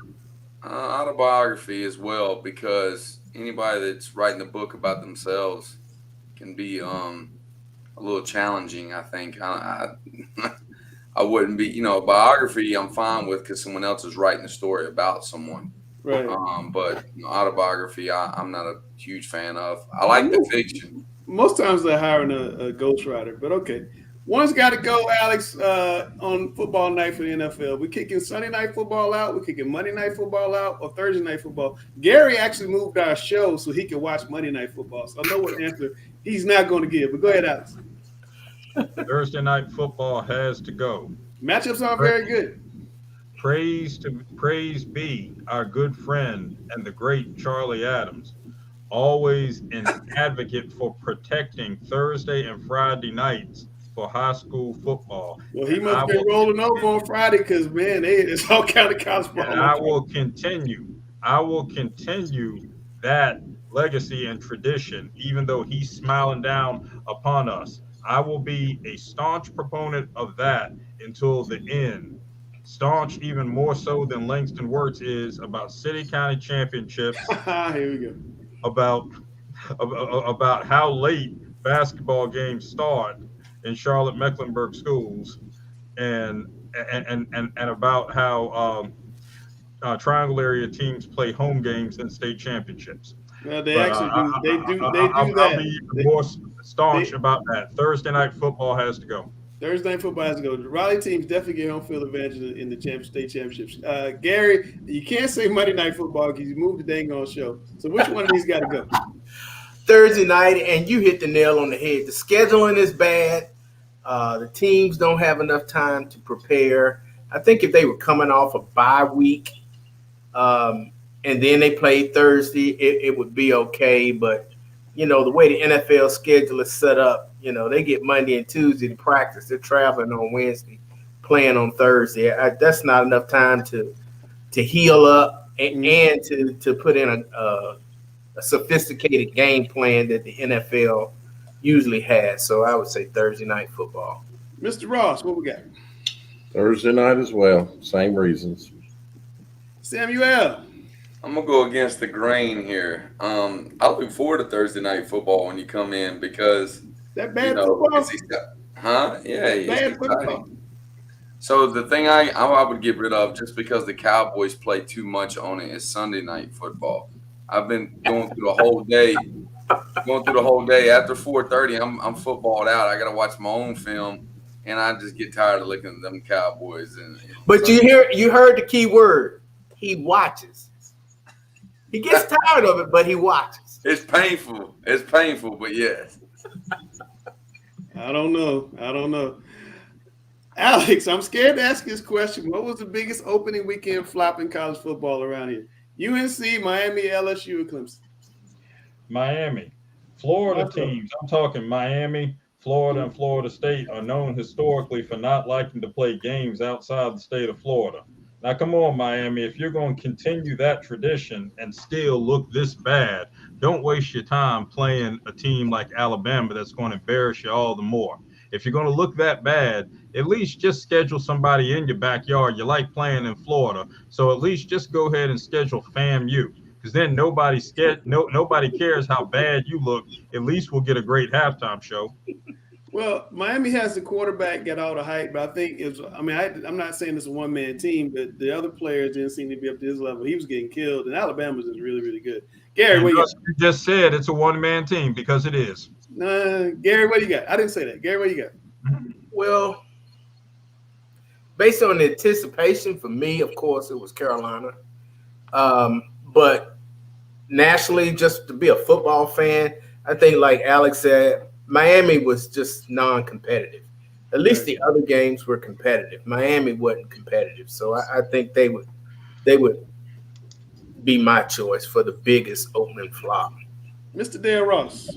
Autobiography as well, because anybody that's writing a book about themselves can be a little challenging. I think I wouldn't be, biography I'm fine with because someone else is writing a story about someone. Right. But autobiography, I'm not a huge fan of. I like the fiction. Most times they're hiring a ghostwriter, but okay. One's got to go, Alex, on football night for the NFL. We're kicking Sunday night football out. We're kicking Monday night football out or Thursday night football. Gary actually moved our show so he could watch Monday night football. So I know what answer he's not going to give. But go ahead, Alex. Thursday night football has to go. Matchups aren't very good. Praise be our good friend and the great Charlie Adams, always an advocate for protecting Thursday and Friday nights for high school football. Well, he must have been rolling over on Friday because, man, there's all kind of college ball. And I will continue that legacy and tradition, even though he's smiling down upon us. I will be a staunch proponent of that until the end. Staunch even more so than Langston Wirtz is about city county championships. Here we go. About how late basketball games start in Charlotte Mecklenburg schools, and about how triangle area teams play home games in state championships. Well, they actually do. They do that. I'll be even more staunch about that. Thursday night football has to go. Thursday night football has to go. The Raleigh teams definitely get home field advantage in the state championships. Gary, you can't say Monday night football because you moved the dang on show. So which one of these got to go? Thursday night, and you hit the nail on the head. The scheduling is bad. The teams don't have enough time to prepare. I think if they were coming off a bye week and then they played Thursday, it would be okay. But, the way the NFL schedule is set up, they get Monday and Tuesday to practice. They're traveling on Wednesday, playing on Thursday. That's not enough time to heal up and to put in a sophisticated game plan that the NFL usually has. So I would say Thursday night football. Mr. Ross, what we got? Thursday night as well. Same reasons. Samuel. I'm going to go against the grain here. I look forward to Thursday night football when you come in because that bad football? Yeah. Bad football. So the thing I would get rid of just because the Cowboys play too much on it is Sunday night football. I've been going through the whole day. After 4:30, I'm footballed out. I got to watch my own film, and I just get tired of looking at them Cowboys. But you heard the key word. He watches. He gets tired of it, but he watches. It's painful. But yes. I don't know. Alex, I'm scared to ask this question. What was the biggest opening weekend flop in college football around here? UNC, Miami, LSU, or Clemson? Miami. Florida teams, I'm talking Miami, Florida, and Florida State are known historically for not liking to play games outside the state of Florida. Now, come on, Miami. If you're going to continue that tradition and still look this bad, don't waste your time playing a team like Alabama that's going to embarrass you all the more. If you're going to look that bad, at least just schedule somebody in your backyard. You like playing in Florida, so at least just go ahead and schedule FAMU, because then nobody cares how bad you look. At least we'll get a great halftime show. Well, Miami has the quarterback get all the hype, but I think I'm not saying it's a one-man team, but the other players didn't seem to be up to his level. He was getting killed, and Alabama's just really, really good. Gary, what you just said it's a one-man team because it is. Gary, what you got? I didn't say that. Gary, what you got? Well, based on the anticipation for me, of course, it was Carolina. But nationally, just to be a football fan, I think, like Alex said, Miami was just non-competitive. At least the other games were competitive. Miami wasn't competitive, so I think they would be my choice for the biggest opening flop. Mr. Dale Ross.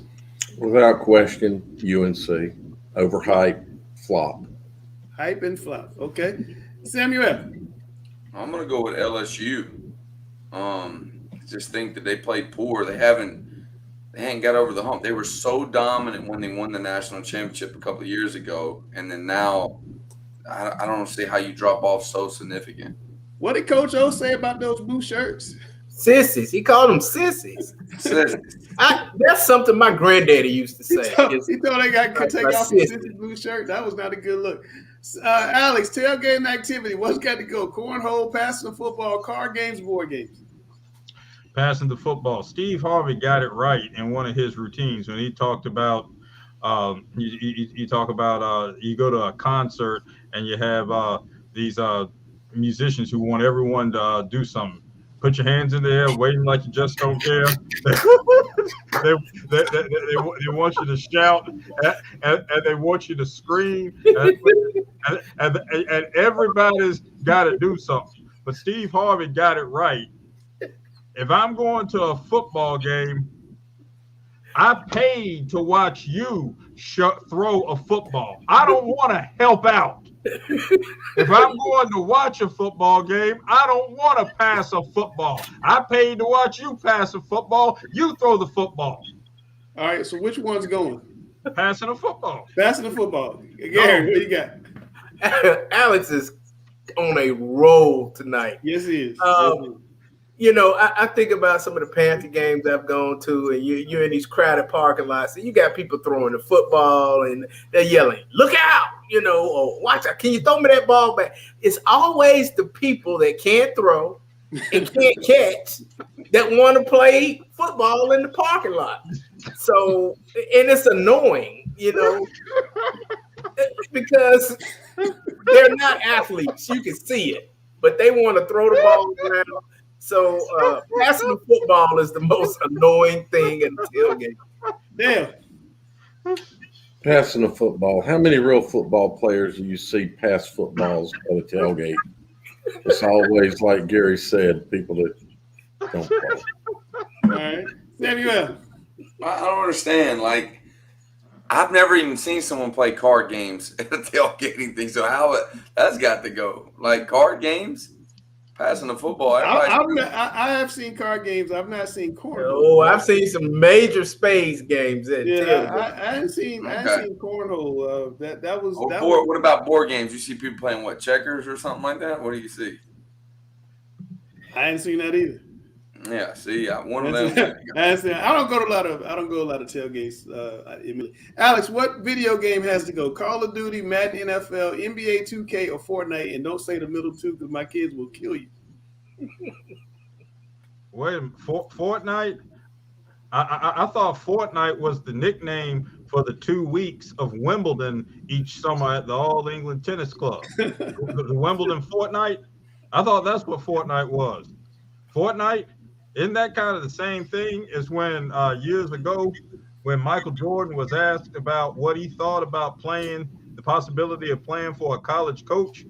Without question, UNC. Overhyped, flop. Hype and flop. Okay. Samuel. I'm going to go with LSU. Just think that they played poor. They hadn't got over the hump. They were so dominant when they won the national championship a couple of years ago, and then now I don't see how you drop off so significant. What did Coach O say about those blue shirts? Sissies. He called them sissies. That's something my granddaddy used to say. He told they got to take off the sissy blue shirt. That was not a good look. Alex, tailgating activity. What's got to go? Cornhole, passing the football, card games, board games. Passing the football. Steve Harvey got it right in one of his routines when he talked about you talk about you go to a concert and you have these musicians who want everyone to do something. Put your hands in the air, waving like you just don't care. they want you to shout and they want you to scream and everybody's got to do something. But Steve Harvey got it right. If I'm going to a football game, I paid to watch you throw a football. I don't want to help out. If I'm going to watch a football game, I don't want to pass a football. I paid to watch you pass a football. You throw the football. All right, so which one's going? Passing a football. Passing the football. Gary, what you got? Alex is on a roll tonight. Yes, he is. You know, I think about some of the Panther games I've gone to, and you're in these crowded parking lots, and you got people throwing the football, and they're yelling, "Look out!" You know, or "Watch out! Can you throw me that ball back?" It's always the people that can't throw and can't catch that want to play football in the parking lot. So, and it's annoying, you know, because they're not athletes. You can see it, but they want to throw the ball around. So passing the football is the most annoying thing in the tailgate. Damn. Passing the football. How many real football players do you see pass footballs at a tailgate? It's always, like Gary said, people that don't play. All right. Samuel. I don't understand. Like, I've never even seen someone play card games at a tailgating thing. So that's got to go. Like, card games? Passing the football. I have seen card games. I've not seen cornhole. Oh, I've seen some major spades games. I hadn't seen cornhole. That was. What about board games? You see people playing what, checkers or something like that? What do you see? I hadn't seen that either. Yeah, see, one of them. I don't go to a lot of tailgates. Alex, what video game has to go? Call of Duty, Madden NFL, NBA 2K, or Fortnite? And don't say the middle two because my kids will kill you. Wait a minute, Fortnite? I thought Fortnite was the nickname for the 2 weeks of Wimbledon each summer at the All England Tennis Club. The Wimbledon Fortnite? I thought that's what Fortnite was. Fortnite? Isn't that kind of the same thing as when years ago when Michael Jordan was asked about what he thought about the possibility of playing for a college coach?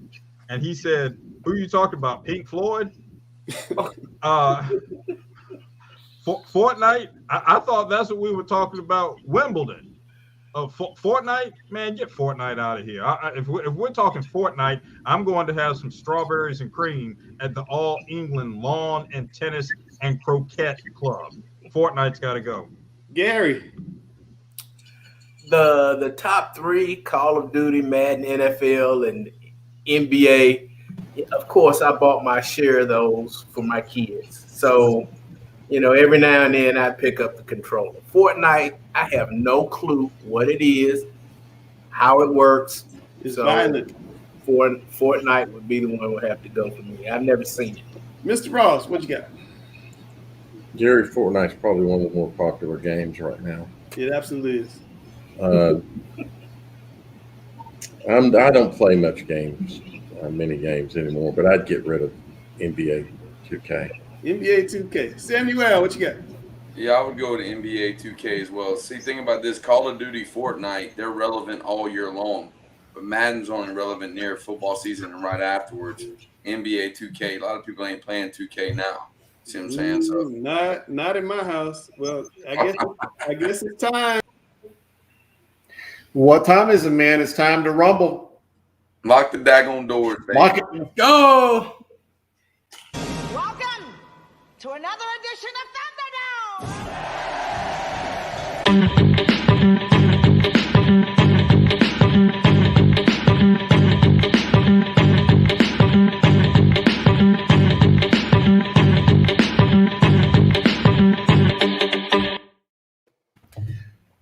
And he said, "Who are you talking about, Pink Floyd?" Fortnite, I thought that's what we were talking about, Wimbledon. Fortnite, man, get Fortnite out of here. If we're talking Fortnite, I'm going to have some strawberries and cream at the All England Lawn and Tennis and Croquet Club. Fortnite's got to go. Gary. The top three, Call of Duty, Madden, NFL, and NBA. Of course, I bought my share of those for my kids. So, you know, every now and then I pick up the controller. Fortnite, I have no clue what it is. how it works. It's violent. Fortnite would be the one who would have to go for me. I've never seen it. Mr. Ross, what you got? Gary, Fortnite's probably one of the more popular games right now. It absolutely is. I don't play many games anymore, but I'd get rid of NBA 2K. NBA 2K. Samuel, what you got? Yeah, I would go to NBA 2K as well. See, think about this. Call of Duty, Fortnite, they're relevant all year long. But Madden's only relevant near football season and right afterwards. NBA 2K, a lot of people ain't playing 2K now. See what I'm saying? So Not in my house. Well, I guess it's time. What time is it, man? It's time to rumble. Lock the daggone doors, baby. Lock it. Go. Welcome to another edition of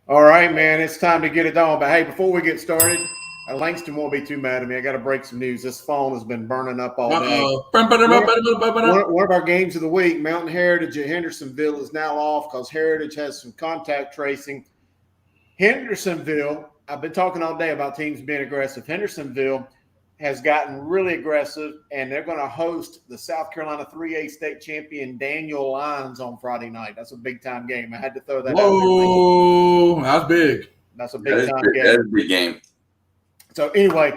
All right, man, it's time to get it on. But hey, before we get started, Langston won't be too mad at me. I got to break some news. This phone has been burning up all day. One of our games of the week, Mountain Heritage at Hendersonville, is now off because Heritage has some contact tracing. Hendersonville, I've been talking all day about teams being aggressive. Hendersonville has gotten really aggressive, and they're going to host the South Carolina 3A state champion Daniel Lions on Friday night. That's a big-time game. I had to throw that out there. Whoa, that's big. That's a big-time game. That's a big game. So anyway,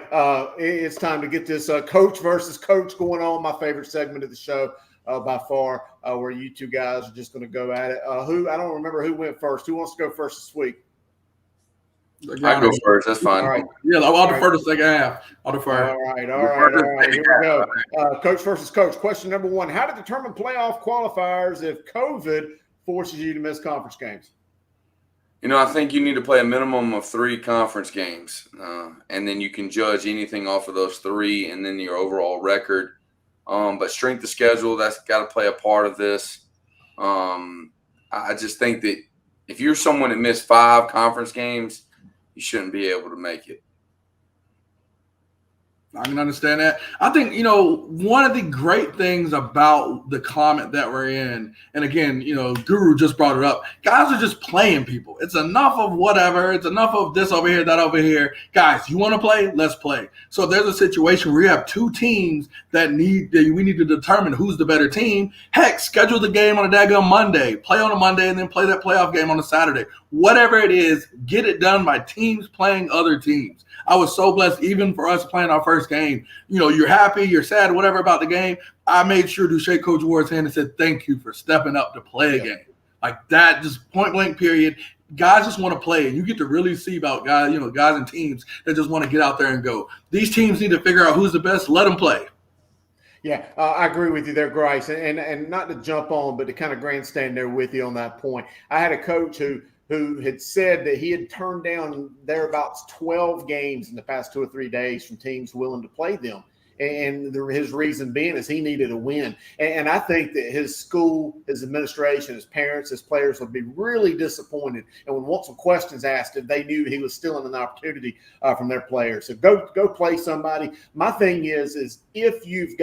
it's time to get this coach versus coach going on. My favorite segment of the show by far, where you two guys are just going to go at it. I don't remember who went first. Who wants to go first this week? I go first. That's fine. All right. Yeah, I'll defer the second half. I'll defer. All right. Here we go. Coach versus coach. Question number one: how to determine playoff qualifiers if COVID forces you to miss conference games? You know, I think you need to play a minimum of 3 conference games, and then you can judge anything off of those 3 and then your overall record. But strength of schedule, that's got to play a part of this. I just think that if you're someone that missed 5 conference games, you shouldn't be able to make it. I can understand that. I think, one of the great things about the climate that we're in, and again, Guru just brought it up, guys are just playing people. It's enough of whatever. It's enough of this over here, that over here. Guys, you want to play? Let's play. So if there's a situation where you have 2 teams that we need to determine who's the better team, heck, schedule the game on a daggone Monday. Play on a Monday and then play that playoff game on a Saturday. Whatever it is, get it done by teams playing other teams. I was so blessed, even for us playing our first game. You're happy, you're sad, whatever about the game. I made sure to shake Coach Ward's hand and said, thank you for stepping up to play a game. Like that, just point blank period. Guys just want to play, and you get to really see about guys, guys and teams that just want to get out there and go. These teams need to figure out who's the best. Let them play. Yeah, I agree with you there, Grice. And not to jump on, but to kind of grandstand there with you on that point. I had a coach who had said that he had turned down thereabouts 12 games in the past 2 or 3 days from teams willing to play them. And his reason being is he needed a win. And I think that his school, his administration, his parents, his players would be really disappointed and would want some questions asked if they knew he was still in an opportunity from their players. So go play somebody. My thing is if you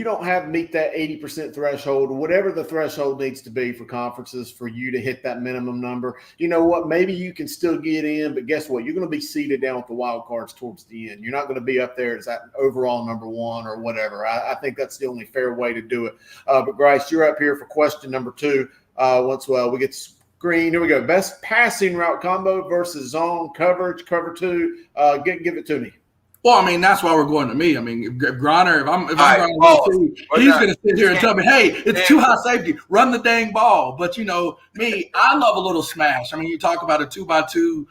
don't meet that 80% threshold, whatever the threshold needs to be for conferences for you to hit that minimum number, you know what? Maybe you can still get in, but guess what? You're going to be seated down with the wild cards towards the end. You're not going to be up there as that overall number 1 or whatever. I think that's the only fair way to do it. But Grice, you're up here for question number 2. Once we get the screen, here we go. Best passing route combo versus zone coverage, cover 2. Give it to me. Well, that's why we're going to me. If Griner, if I'm going to he's going to sit here and tell me, hey, it's too high safety. Run the dang ball. But, me, I love a little smash. You talk about a 2x2,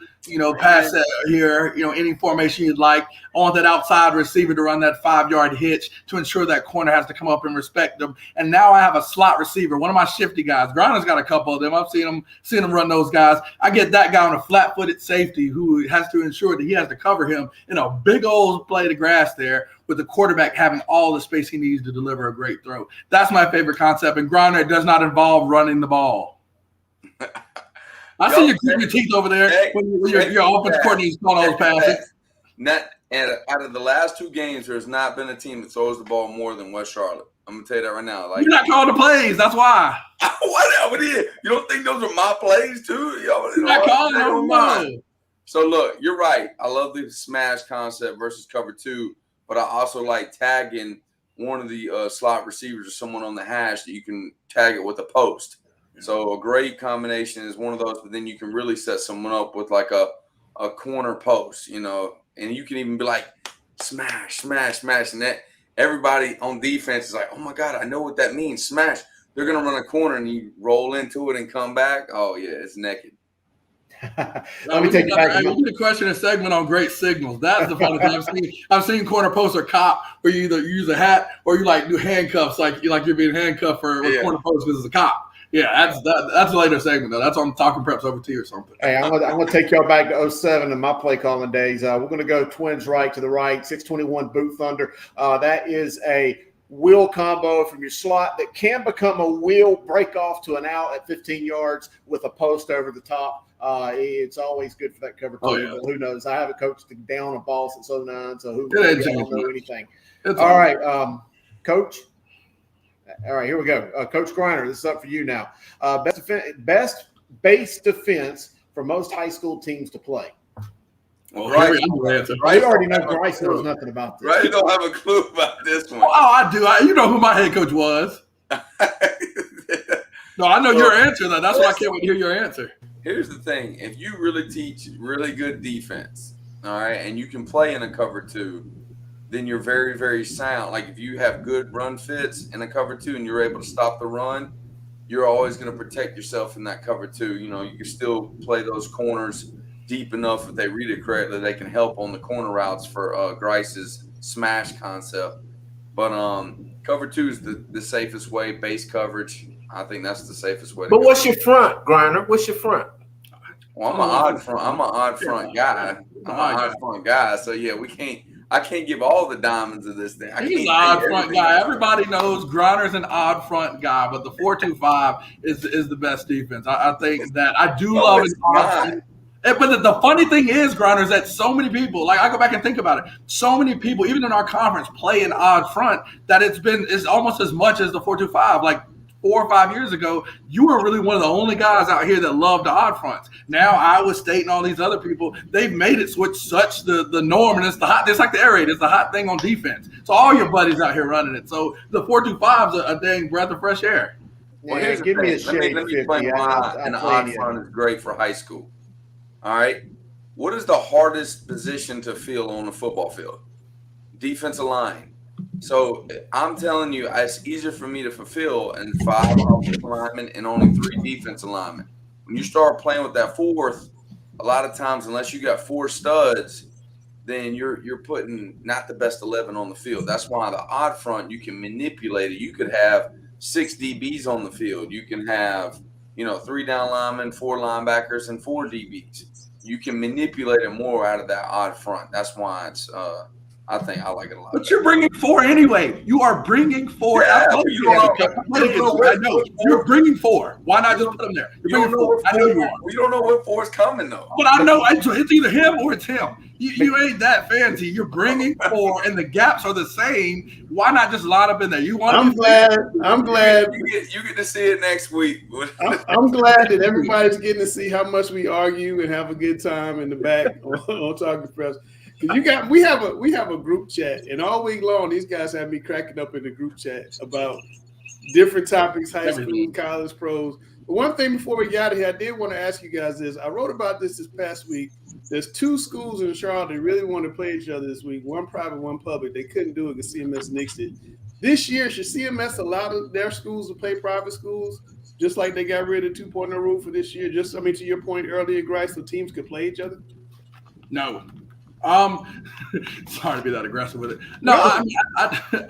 pass here, any formation you'd like. I want that outside receiver to run that 5-yard hitch to ensure that corner has to come up and respect them. And now I have a slot receiver, one of my shifty guys. Griner's got a couple of them. I've seen him run those guys. I get that guy on a flat-footed safety who has to ensure that he has to cover him in a big old blade of grass there with the quarterback having all the space he needs to deliver a great throw. That's my favorite concept. And Griner does not involve running the ball. I see you gritting your teeth over there when your offense coordinator is calling all those passes. And out of the last 2 games, there's not been a team that throws the ball more than West Charlotte. I'm gonna tell you that right now. Like, you're not calling the plays. That's why. Whatever it is. You don't think those are my plays too? You're not calling them. So look, you're right. I love the smash concept versus cover 2, but I also like tagging one of the slot receivers or someone on the hash that you can tag it with a post. So a great combination is one of those, but then you can really set someone up with like a corner post, you know, and you can even be like smash, smash, smash, and that everybody on defense is like, oh my God, I know what that means. Smash. They're gonna run a corner and you roll into it and come back. Oh yeah, it's naked. Let me take it back. We did a question and segment on great signals. That's the funny thing. I've seen corner post or cop where you either use a hat or you like do handcuffs, like you're being handcuffed for corner post because it's a cop. Yeah, that's a later segment though. That's on Talking Preps over tea or something. Hey, I'm gonna take y'all back to 07 in my play calling days. We're gonna go twins right to the right, 621 boot thunder. That is a wheel combo from your slot that can become a wheel break off to an out at 15 yards with a post over the top. It's always good for that cover two. But who knows? I haven't coached down a ball since 09, so who knows? I don't know anything. All right, Coach. All right, here we go. Coach Griner, this is up for you now. Best base defense for most high school teams to play. Well, right. You already know Grices knows nothing about this. Right, you don't have a clue about this one. Oh, I do. You know who my head coach was. No, I know your answer, though. That's why I can't wait to hear your answer. Here's the thing. If you really teach really good defense, all right, and you can play in a cover 2, then you're very, very sound. Like if you have good run fits in a cover 2 and you're able to stop the run, you're always going to protect yourself in that cover 2. You know, you can still play those corners deep enough if they read it correctly, they can help on the corner routes for Grice's smash concept. But cover 2 is the safest way, base coverage. I think that's the safest way to go. But what's your front, Griner? What's your front? Well, I'm an odd front guy. So yeah, I can't give all the diamonds of this thing. He's an odd front guy. Everybody knows Griner's an odd front guy, but the 4-2-5 is the best defense. I think that I do love it. But the funny thing is, Griner, is that so many people, like I go back and think about it, so many people, even in our conference, play an odd front that it's almost as much as the 4-2-5. Like 4 or 5 years ago, you were really one of the only guys out here that loved the odd fronts. Now Iowa State and all these other people, they've made it switch such the norm, and it's like the air raid. It's the hot thing on defense. So all your buddies out here running it. So the 4-2-5 is a dang breath of fresh air. Well, here's the thing. Let me explain why an odd front is great for high school. All right. What is the hardest position to fill on the football field? Defensive line. So I'm telling you, it's easier for me to fulfill in 5 offensive linemen and only 3 defensive linemen. When you start playing with that 4th, a lot of times, unless you got 4 studs, then you're putting not the best 11 on the field. That's why the odd front, you can manipulate it. You could have 6 DBs on the field. You can have 3 down linemen, 4 linebackers, and 4 DBs. You can manipulate it more out of that odd front. That's why it's I think I like it a lot. But you're bringing 4 anyway. You are bringing 4. Yeah, I know. You're bringing 4. Why not just put them there? You're bringing 4. I know you are. We don't know what 4 is coming, though. But I know it's either him or it's him. You ain't that fancy. You're bringing 4, and the gaps are the same. Why not just line up in there? I'm glad. You get to see it next week. I'm glad that everybody's getting to see how much we argue and have a good time in the back on Talking Press. Because we have a group chat, and all week long these guys have me cracking up in the group chat about different topics, high school, college, pros. But one thing before we get out of here, I did want to ask you guys this. I wrote about this past week. There's 2 schools in Charlotte that really want to play each other this week. One private, one public. They couldn't do it because CMS nixed it. This year, should CMS allow their schools to play private schools, just like they got rid of 2.0 rule for this year? To your point earlier, Grice, so teams could play each other? No. Sorry to be that aggressive with it. No,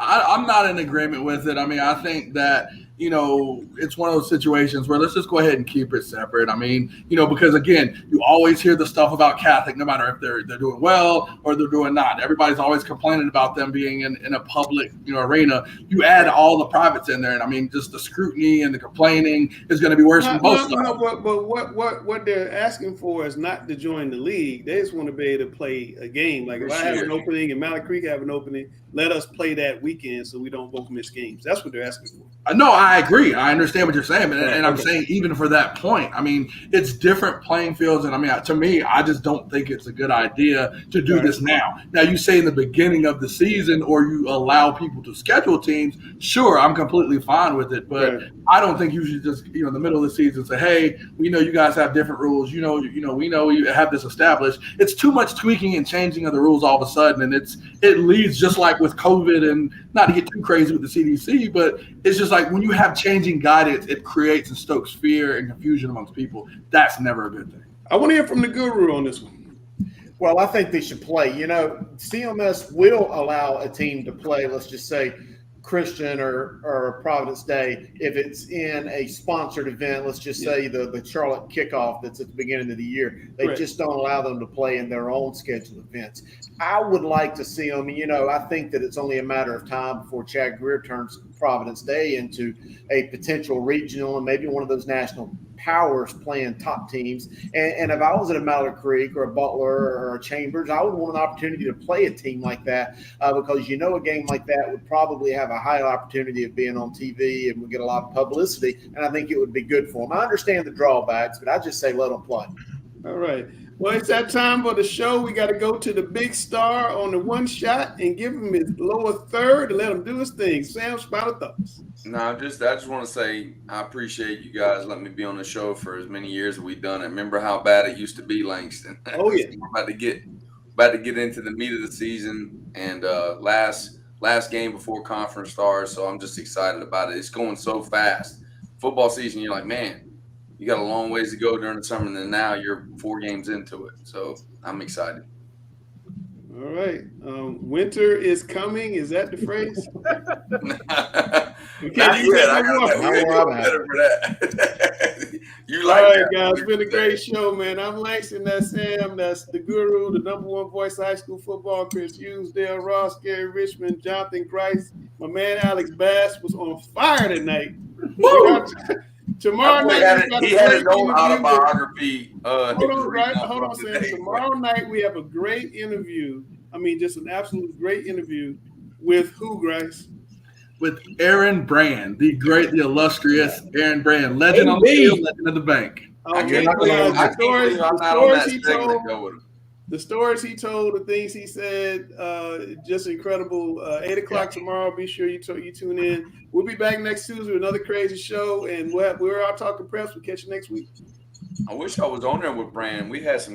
I'm not in agreement with it. I mean, I think that it's one of those situations where let's just go ahead and keep it separate. I mean, because again, you always hear the stuff about Catholic, no matter if they're doing well or they're doing not. Everybody's always complaining about them being in a public, arena. You add all the privates in there, and I mean, just the scrutiny and the complaining is going to be worse than both. But what they're asking for is not to join the league. They just want to be able to play a game. Like if I have an opening and Mallard Creek have an opening, let us play that weekend so we don't both miss games. That's what they're asking for. No, I agree. I understand what you're saying, and I'm saying even for that point, I mean, it's different playing fields, and I mean, to me, I just don't think it's a good idea to do this now. Now, you say in the beginning of the season, or you allow people to schedule teams. Sure, I'm completely fine with it, but I don't think you should just, in the middle of the season, say, "Hey, we know you guys have different rules. We know you have this established." It's too much tweaking and changing of the rules all of a sudden, and it leads just like with COVID, and not to get too crazy with the CDC, but it's just like when you have changing guidance, it creates and stokes fear and confusion amongst people. That's never a good thing. I want to hear from the guru on this one. Well, I think they should play. CMS will allow a team to play, let's just say, Christian or Providence Day, if it's in a sponsored event, let's just say the Charlotte kickoff that's at the beginning of the year. They just don't allow them to play in their own scheduled events. I would like to see them, I think that it's only a matter of time before Chad Greer turns Providence Day into a potential regional and maybe one of those national powers playing top teams. And if I was at a Mallard Creek or a Butler or a Chambers, I would want an opportunity to play a team like that because a game like that would probably have a high opportunity of being on TV and would get a lot of publicity, and I think it would be good for them. I understand the drawbacks, but I just say let them play. All right. Well, it's that time for the show. We got to go to the big star on the one shot and give him his lower third and let him do his thing. Sam, final thoughts. No, I just want to say I appreciate you guys letting me be on the show for as many years as we've done it. Remember how bad it used to be, Langston? Oh yeah. We're about to get into the meat of the season and last game before conference starts, so I'm just excited about it. It's going so fast. Football season, you're like, man, you got a long ways to go during the summer, and then now you're 4 games into it. So I'm excited. All right. Winter is coming. Is that the phrase? You can't use that anymore. Better for that. You like all right, that. guys. It's been a great show, man. I'm Langston. That's Sam. That's the guru, the #1 voice of high school football. Chris Hughes, Dale Ross, Gary Richmond, Jonathan Grice. My man Alex Bass was on fire tonight. Tomorrow night, he had his own autobiography. Hold on, Sam. Tomorrow night we have a great interview. I mean, just an absolute great interview with who, Grice? With Aaron Brand, the great, the illustrious Aaron Brand, legend on the field, legend of the bank. Okay, the stories he told, the things he said, just incredible. 8 o'clock tomorrow. Be sure you tune in. We'll be back next Tuesday with another crazy show, and we're out talking press. We'll catch you next week. I wish I was on there with Brand. We had some